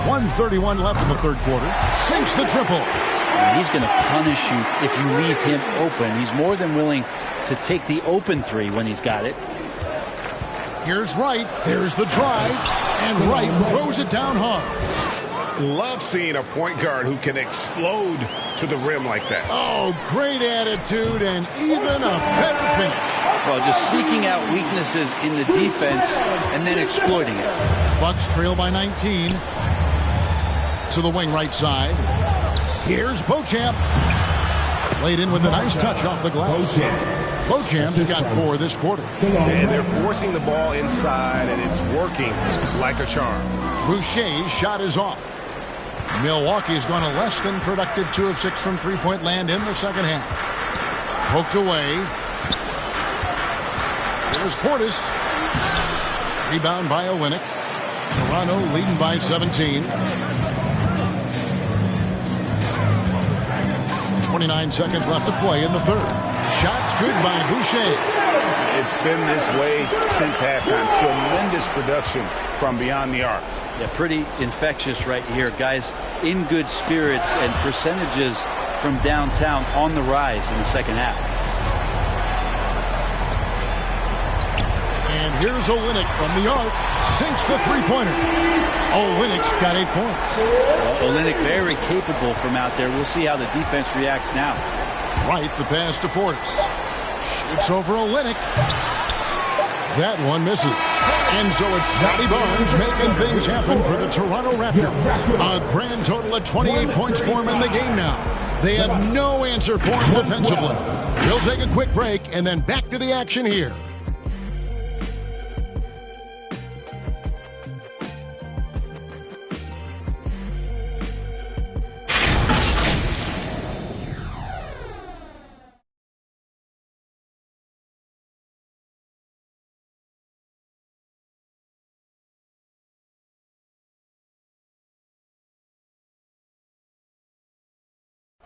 1:31 left in the third quarter. Sinks the triple. He's going to punish you if you leave him open. He's more than willing to take the open 3 when he's got it. Here's Wright. There's the drive. And Wright throws it down hard. Love seeing a point guard who can explode to the rim like that. Oh, great attitude and even a better finish. Well, just seeking out weaknesses in the defense and then exploiting it. Bucks trail by 19. to the wing right side. Here's Beauchamp. Laid in with a nice touch off the glass. Beauchamp's got 4 this quarter. And they're forcing the ball inside, and it's working like a charm. Boucher's shot is off. Milwaukee's gone a less than productive 2 of 6 from three-point land in the second half. Poked away. There's Portis. Rebound by Olynyk. Toronto leading by 17. 29 seconds left to play in the third. Shots good by Boucher. It's been this way since halftime. Tremendous production from beyond the arc. Yeah, pretty infectious right here. Guys in good spirits, and percentages from downtown on the rise in the second half. And here's Olynyk from the arc. Sinks the three-pointer. Olynyk's got 8 points. Well, Olynyk very capable from out there. We'll see how the defense reacts now. Right, the pass to Portis. Shoots over Olynyk. That one misses. And so it's Scotty Barnes making things happen for the Toronto Raptors. A grand total of 28 points for him in the game now. They have no answer for him defensively. We'll take a quick break and then back to the action here.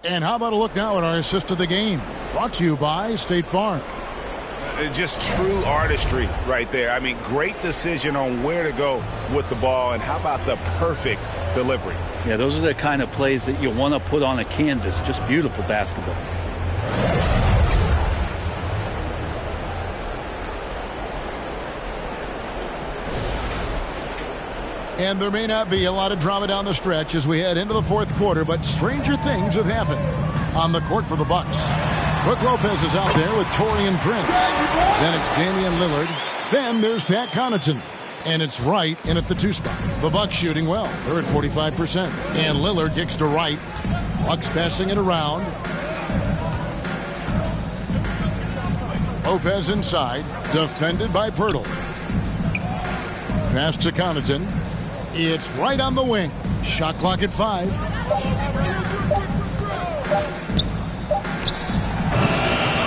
And how about a look now at our assist of the game? Brought to you by State Farm. Just true artistry right there. I mean, great decision on where to go with the ball, and how about the perfect delivery? Yeah, those are the kind of plays that you want to put on a canvas. Just beautiful basketball. And there may not be a lot of drama down the stretch as we head into the fourth quarter, but stranger things have happened on the court for the Bucks. Brook Lopez is out there with Taurean Prince. Then it's Damian Lillard. Then there's Pat Connaughton. And it's Wright in at the 2 spot. The Bucks shooting well. They're at 45%. And Lillard kicks to Wright. Bucks passing it around. Lopez inside. Defended by Pirtle. Pass to Connaughton. It's right on the wing. Shot clock at 5.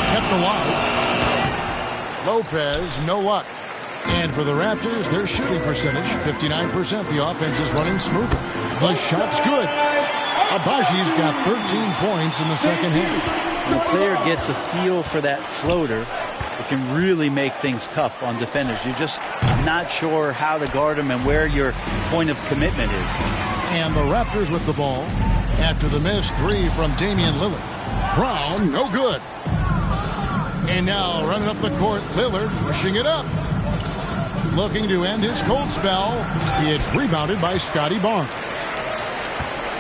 Kept alive. Lopez, no luck. And for the Raptors, their shooting percentage, 59%. The offense is running smoothly. The shot's good. Abaji's got 13 points in the second half. The player gets a feel for that floater. It can really make things tough on defenders. You're just not sure how to guard them and where your point of commitment is. And the Raptors with the ball after the missed 3 from Damian Lillard. Brown, no good. And now running up the court, Lillard pushing it up. Looking to end his cold spell. It's rebounded by Scotty Barnes.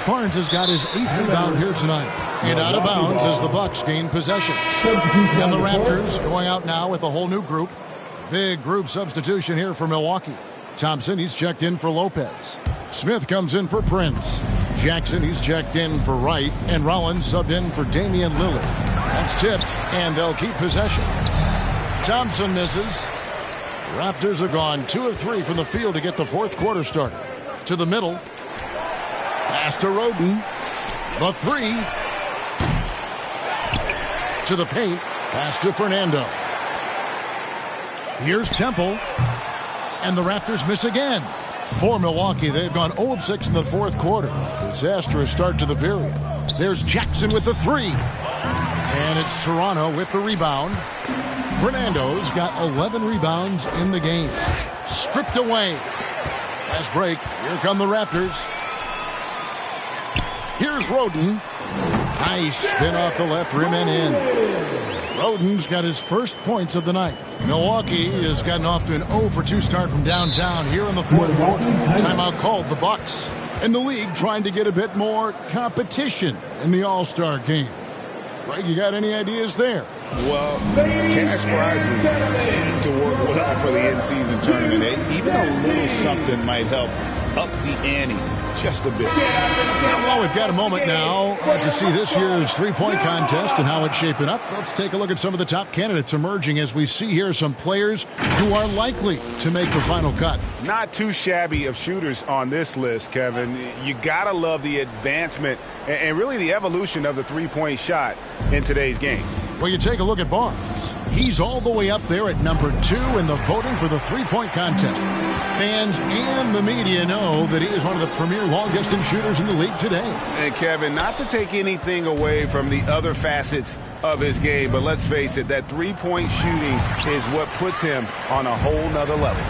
Barnes has got his 8th rebound here tonight. And out of bounds as the Bucks gain possession. And the Raptors going out now with a whole new group. Big group substitution here for Milwaukee. Thompson, he's checked in for Lopez. Smith comes in for Prince. Jackson, he's checked in for Wright. And Rollins subbed in for Damian Lillard. That's tipped, and they'll keep possession. Thompson misses. Raptors have gone 2 of 3 from the field to get the fourth quarter started. To the middle. Pass to Roden. The 3. To the paint. Pass to Fernando. Here's Temple. And the Raptors miss again. For Milwaukee, they've gone 0 of 6 in the fourth quarter. Disastrous start to the period. There's Jackson with the 3. And it's Toronto with the rebound. Fernando's got 11 rebounds in the game. Stripped away. Last break. Here come the Raptors. Here's Roden. Nice spin off the left rim and in. Roden's got his first points of the night. Milwaukee has gotten off to an 0 for 2 start from downtown here in the fourth quarter. Timeout called the Bucks. And the league trying to get a bit more competition in the All-Star game. Greg, you got any ideas there? Well, cash prizes seem to work well for the in-season tournament. Even a little something might help up the ante just a bit. Well, we've got a moment now to see this year's three-point contest and how it's shaping up. Let's take a look at some of the top candidates emerging as we see here some players who are likely to make the final cut. Not too shabby of shooters on this list, Kevin. You got to love the advancement and really the evolution of the three-point shot in today's game. Well, you take a look at Barnes. He's all the way up there at number 2 in the voting for the three-point contest. Fans and the media know that he is one of the premier long-distance shooters in the league today. And, Kevin, not to take anything away from the other facets of his game, but let's face it, that three-point shooting is what puts him on a whole nother level.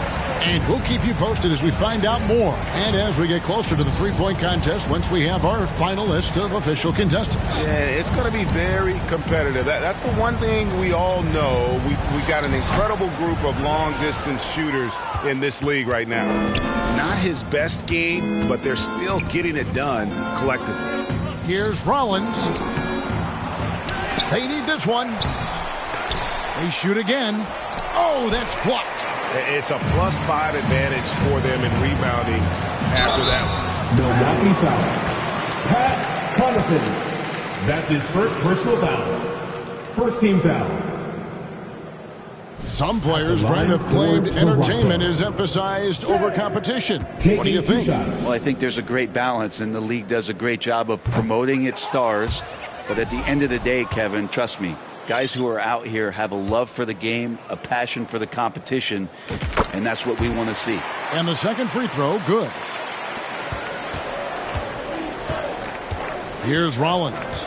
And we'll keep you posted as we find out more and as we get closer to the three-point contest once we have our final list of official contestants. Yeah, it's going to be very competitive. That's the one thing we all know. We got an incredible group of long-distance shooters in this league right now. Not his best game, but they're still getting it done collectively. Here's Rollins. They need this one. They shoot again. Oh, that's blocked. It's a +5 advantage for them in rebounding after that one. Milwaukee foul. Pat Connaughton. That's his first personal foul. First team foul. Some players, Brent, have claimed entertainment is emphasized over competition. What do you think? Well, I think there's a great balance, and the league does a great job of promoting its stars. But at the end of the day, Kevin, trust me, guys who are out here have a love for the game, a passion for the competition, and that's what we want to see. And the second free throw, good. Here's Rollins.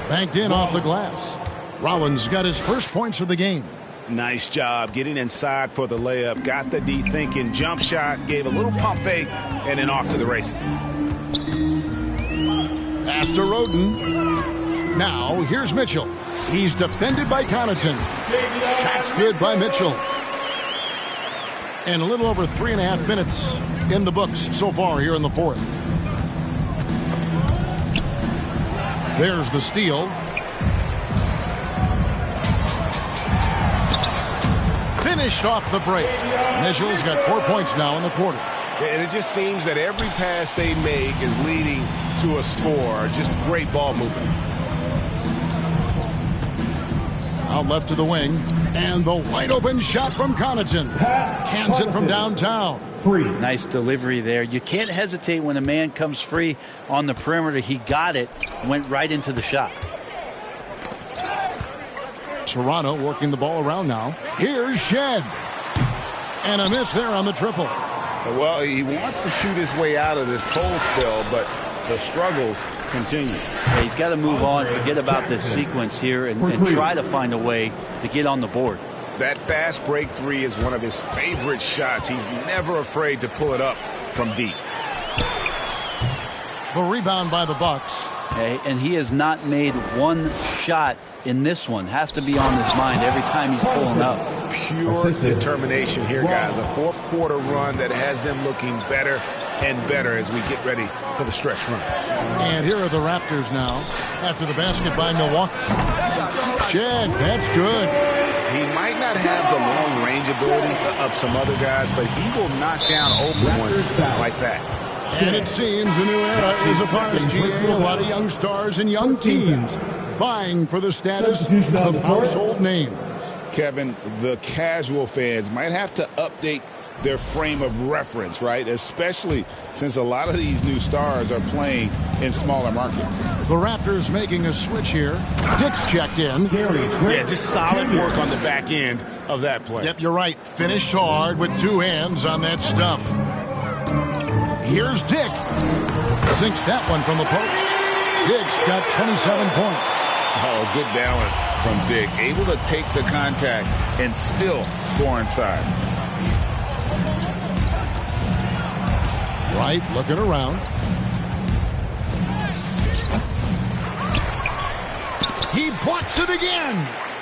Banked in off the glass. Rollins got his first points of the game. Nice job getting inside for the layup. Got the D-thinking jump shot, gave a little pump fake, and then off to the races. Pass to Roden. Now, here's Mitchell. He's defended by Connaughton. Shot's good by Mitchell. And a little over 3.5 minutes in the books so far here in the fourth. There's the steal. Finished off the break. Mitchell's got 4 points now in the quarter. And it just seems that every pass they make is leading to a score. Just great ball movement. Out left to the wing. And the wide open shot from Connaughton. Cans it from downtown. Nice delivery there. You can't hesitate when a man comes free on the perimeter. He got it, went right into the shot. Toronto working the ball around now. Here's Shed. And a miss there on the triple. Well, he wants to shoot his way out of this cold spell, but the struggles continue. Yeah, he's got to move on, forget about this sequence here, and try to find a way to get on the board. That fast break three is one of his favorite shots. He's never afraid to pull it up from deep. The rebound by the Bucks. Okay, and he has not made one shot in this one. Has to be on his mind every time he's pulling up. Pure determination here, guys. A fourth quarter run that has them looking better and better as we get ready for the stretch run. And here are the Raptors now after the basket by Milwaukee. Shed, that's good. He might not have the long range ability of some other guys, but he will knock down open ones like that. And it seems a new era is upon us, GA. A lot of young stars and young teams vying for the status of household names. Kevin, the casual fans might have to update their frame of reference, right? Especially since a lot of these new stars are playing in smaller markets. The Raptors making a switch here. Dick's checked in. Yeah, just solid work on the back end of that play. Yep, you're right. Finished hard with two hands on that stuff. Here's Dick. Sinks that one from the post. Dick's got 27 points. Oh, good balance from Dick. Able to take the contact and still score inside. Right, looking around. He blocks it again.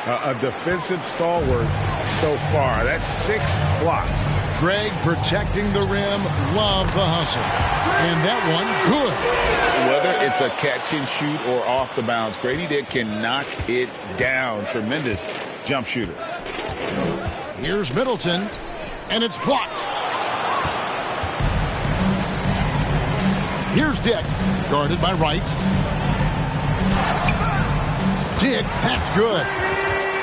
A defensive stalwart so far. That's 6 blocks. Greg protecting the rim. Love the hustle. And that one, good. Whether it's a catch and shoot or off the bounce, Grady Dick can knock it down. Tremendous jump shooter. Here's Middleton. and it's blocked. Here's Dick, guarded by Wright. Dick, that's good.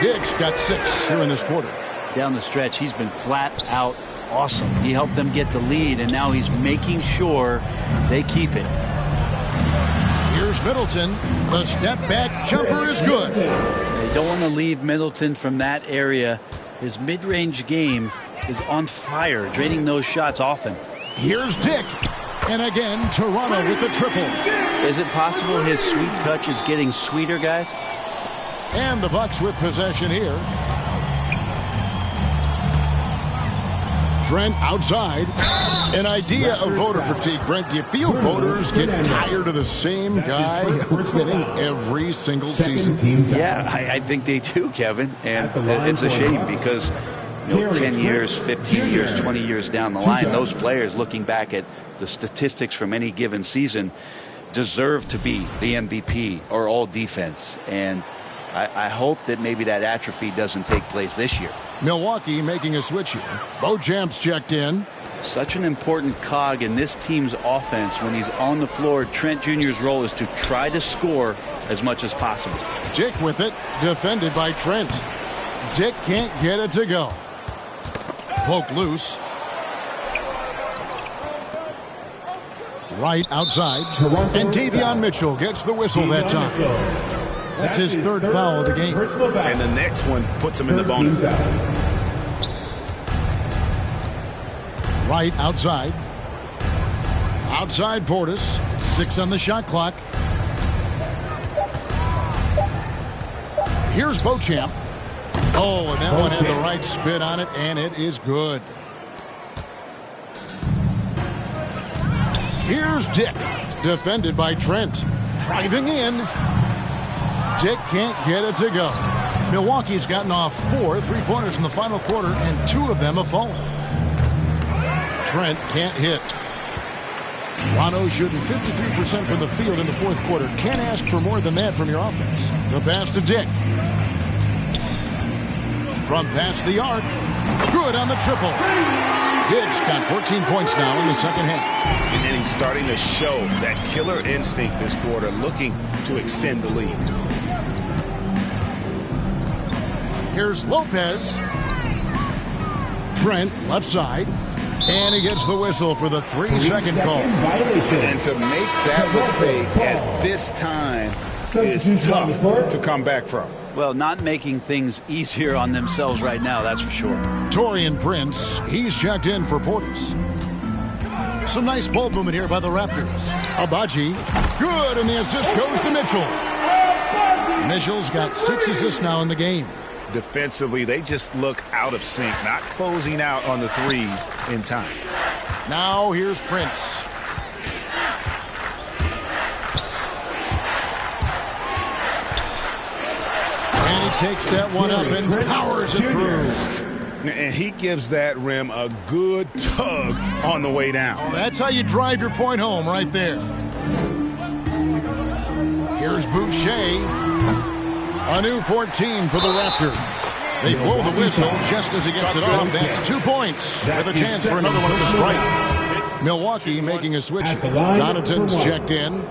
Dick's got 6 here in this quarter. Down the stretch, he's been flat out awesome. He helped them get the lead, and now he's making sure they keep it. Here's Middleton. The step-back jumper is good. They don't want to leave Middleton from that area. His mid-range game is on fire, draining those shots often. Here's Dick. And again, Toronto with the triple. Is it possible his sweet touch is getting sweeter, guys? And the Bucks with possession here. Trent outside. An idea of voter fatigue. Brent, do you feel voters get tired of the same guy winning every single season? Yeah, I think they do, Kevin. And it's a shame because 10 years, 15 years, 20 years down the line, those players looking back at the statistics from any given season deserve to be the MVP or all defense. And I hope that maybe that atrophy doesn't take place this year. Milwaukee making a switch here. Beauchamp's checked in. Such an important cog in this team's offense when he's on the floor. Trent Jr.'s role is to try to score as much as possible. Dick with it, defended by Trent. Dick can't get it to go. Poke loose. Right outside. And Davion Mitchell gets the whistle that time. That's his 3rd foul of the game. And the next one puts him in the bonus. Right outside. Outside Portis. 6 on the shot clock. Here's Beauchamp. Oh, and that one had the right spin on it, and it is good. Here's Dick, defended by Trent. Driving in. Dick can't get it to go. Milwaukee's gotten off 4 3-pointers in the final quarter, and 2 of them have fallen. Trent can't hit. Toronto shooting 53% from the field in the 4th quarter. Can't ask for more than that from your offense. The pass to Dick. From past the arc. Good on the triple. Dick's got 14 points now in the 2nd half. And then he's starting to show that killer instinct this quarter, looking to extend the lead. Here's Lopez. Trent, left side. And he gets the whistle for the 3-second call. And to make that mistake at this time is tough to come back from. Well, not making things easier on themselves right now, that's for sure. Taurean Prince, he's checked in for Portis. Some nice ball movement here by the Raptors. Abaji, good, and the assist goes to Mitchell. Mitchell's got 6 assists now in the game. Defensively, they just look out of sync, not closing out on the threes in time. Now here's Prince. And he takes that one up and powers it through. And he gives that rim a good tug on the way down. Oh, that's how you drive your point home right there. Here's Boucher. A new 14 for the Raptors. They blow the whistle just as he gets it off. That's 2 points with a chance for another one at the strike. Milwaukee making a switch. Connaughton's checked in.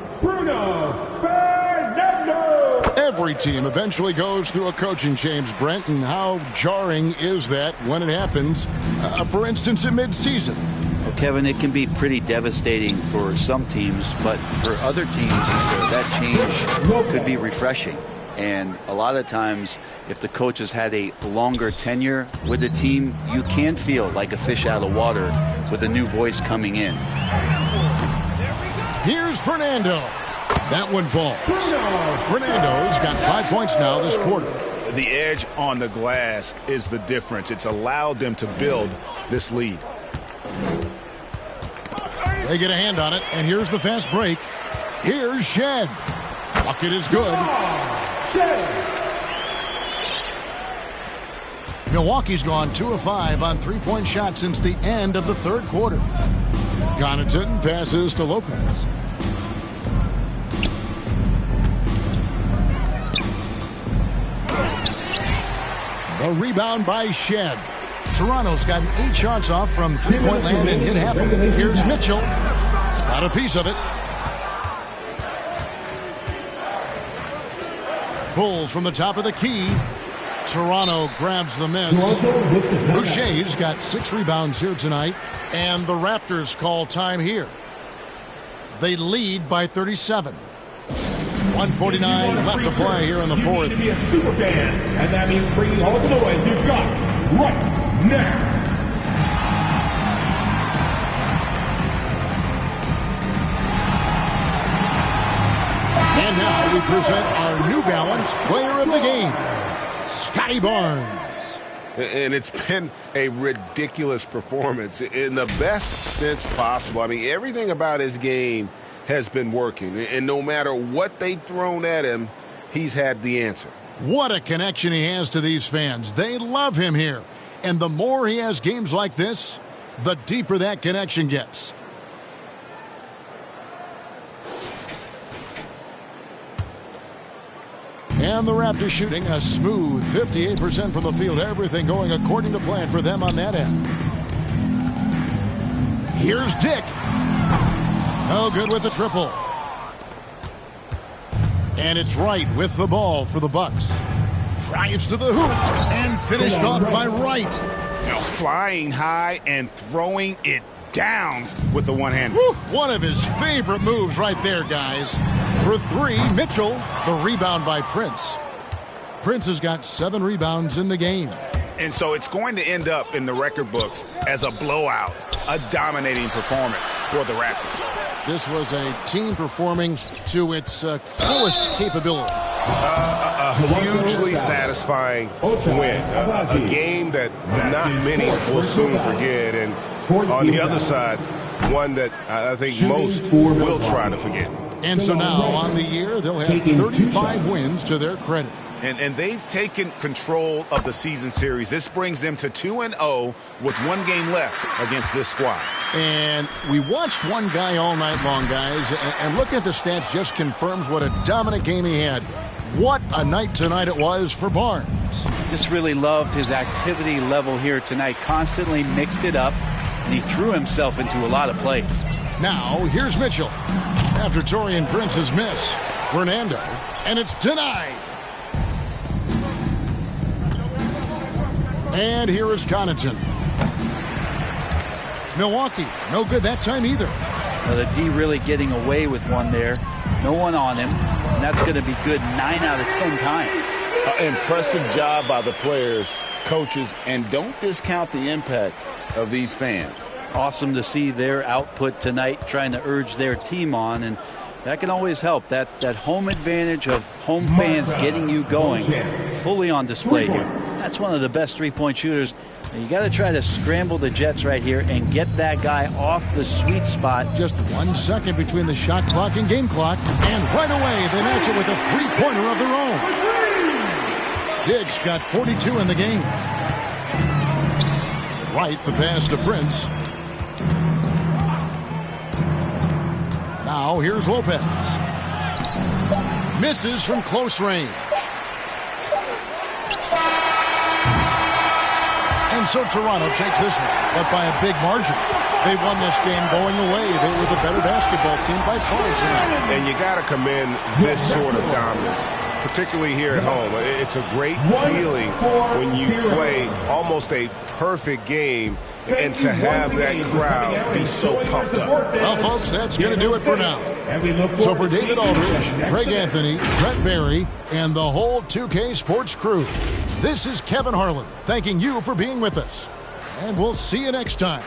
Every team eventually goes through a coaching change, Brent, and how jarring is that when it happens, for instance, in midseason? Well, Kevin, it can be pretty devastating for some teams, but for other teams, that change could be refreshing. And a lot of times, if the coach has had a longer tenure with the team, you can feel like a fish out of water with a new voice coming in. Here's Fernando. That one falls. Fernando's got 5 points now this quarter. The edge on the glass is the difference. It's allowed them to build this lead. They get a hand on it, and here's the fast break. Here's Shed. Bucket is good. Milwaukee's gone 2 of 5 on 3-point shots since the end of the 3rd quarter. Connaughton passes to Lopez. The rebound by Shed. Toronto's gotten 8 shots off from three-point land and hit half of it. Here's Mitchell. Got a piece of it. Bulls from the top of the key. Toronto grabs the miss. Boucher's got 6 rebounds here tonight, and the Raptors call time here. They lead by 37. 1:49 left to play here in the fourth. To be a super fan, and that means bringing all the noise you've got right now. And now we present our New Balance Player of the Game, Scotty Barnes. And it's been a ridiculous performance in the best sense possible. I mean, everything about his game has been working. And no matter what they've thrown at him, he's had the answer. What a connection he has to these fans. They love him here. And the more he has games like this, the deeper that connection gets. And the Raptors shooting a smooth 58% from the field. Everything going according to plan for them on that end. Here's Dick. Oh, good with the triple. And it's Wright with the ball for the Bucks. Drives to the hoop and finished off by Wright. Now flying high and throwing it down with the one-hander. One of his favorite moves right there, guys. For 3, Mitchell. The rebound by Prince. Prince has got 7 rebounds in the game. And so it's going to end up in the record books as a blowout, a dominating performance for the Raptors. This was a team performing to its fullest capability. A hugely satisfying win. A game that not many will soon forget. And on the other side, one that I think most will try to forget. And so now on the year, they'll have 35 wins to their credit. And they've taken control of the season series. This brings them to 2-0 with 1 game left against this squad. And we watched one guy all night long, guys, and looking at the stats just confirms what a dominant game he had. What a night tonight it was for Barnes. Just really loved his activity level here tonight. Constantly mixed it up, and he threw himself into a lot of plays. Now, here's Mitchell. After Taurean Prince's miss, Fernando, and it's denied. And here is Connaughton. Milwaukee, no good that time either. Well, the D really getting away with one there. No one on him, and that's going to be good 9 out of 10 times. Impressive job by the players, coaches, and don't discount the impact of these fans. Awesome to see their output tonight, trying to urge their team on, and that can always help. That home advantage of home fans getting you going fully on display here. That's one of the best three-point shooters. You got to try to scramble the Jets right here and get that guy off the sweet spot. Just 1 second between the shot clock and game clock, and right away they match it with a three-pointer of their own. Diggs got 42 in the game. Right, the pass to Prince. Now here's Lopez. Misses from close range. And so Toronto takes this one, but by a big margin. They won this game going away. They were the better basketball team by far tonight. And you got to commend this sort of dominance, particularly here at home. It's a great feeling when you play almost a perfect game and to have that crowd be so pumped up. Well, folks, that's going to do it for now. So for David Aldridge, Greg Anthony, Brett Barry, and the whole 2K Sports crew, this is Kevin Harlan thanking you for being with us. And we'll see you next time.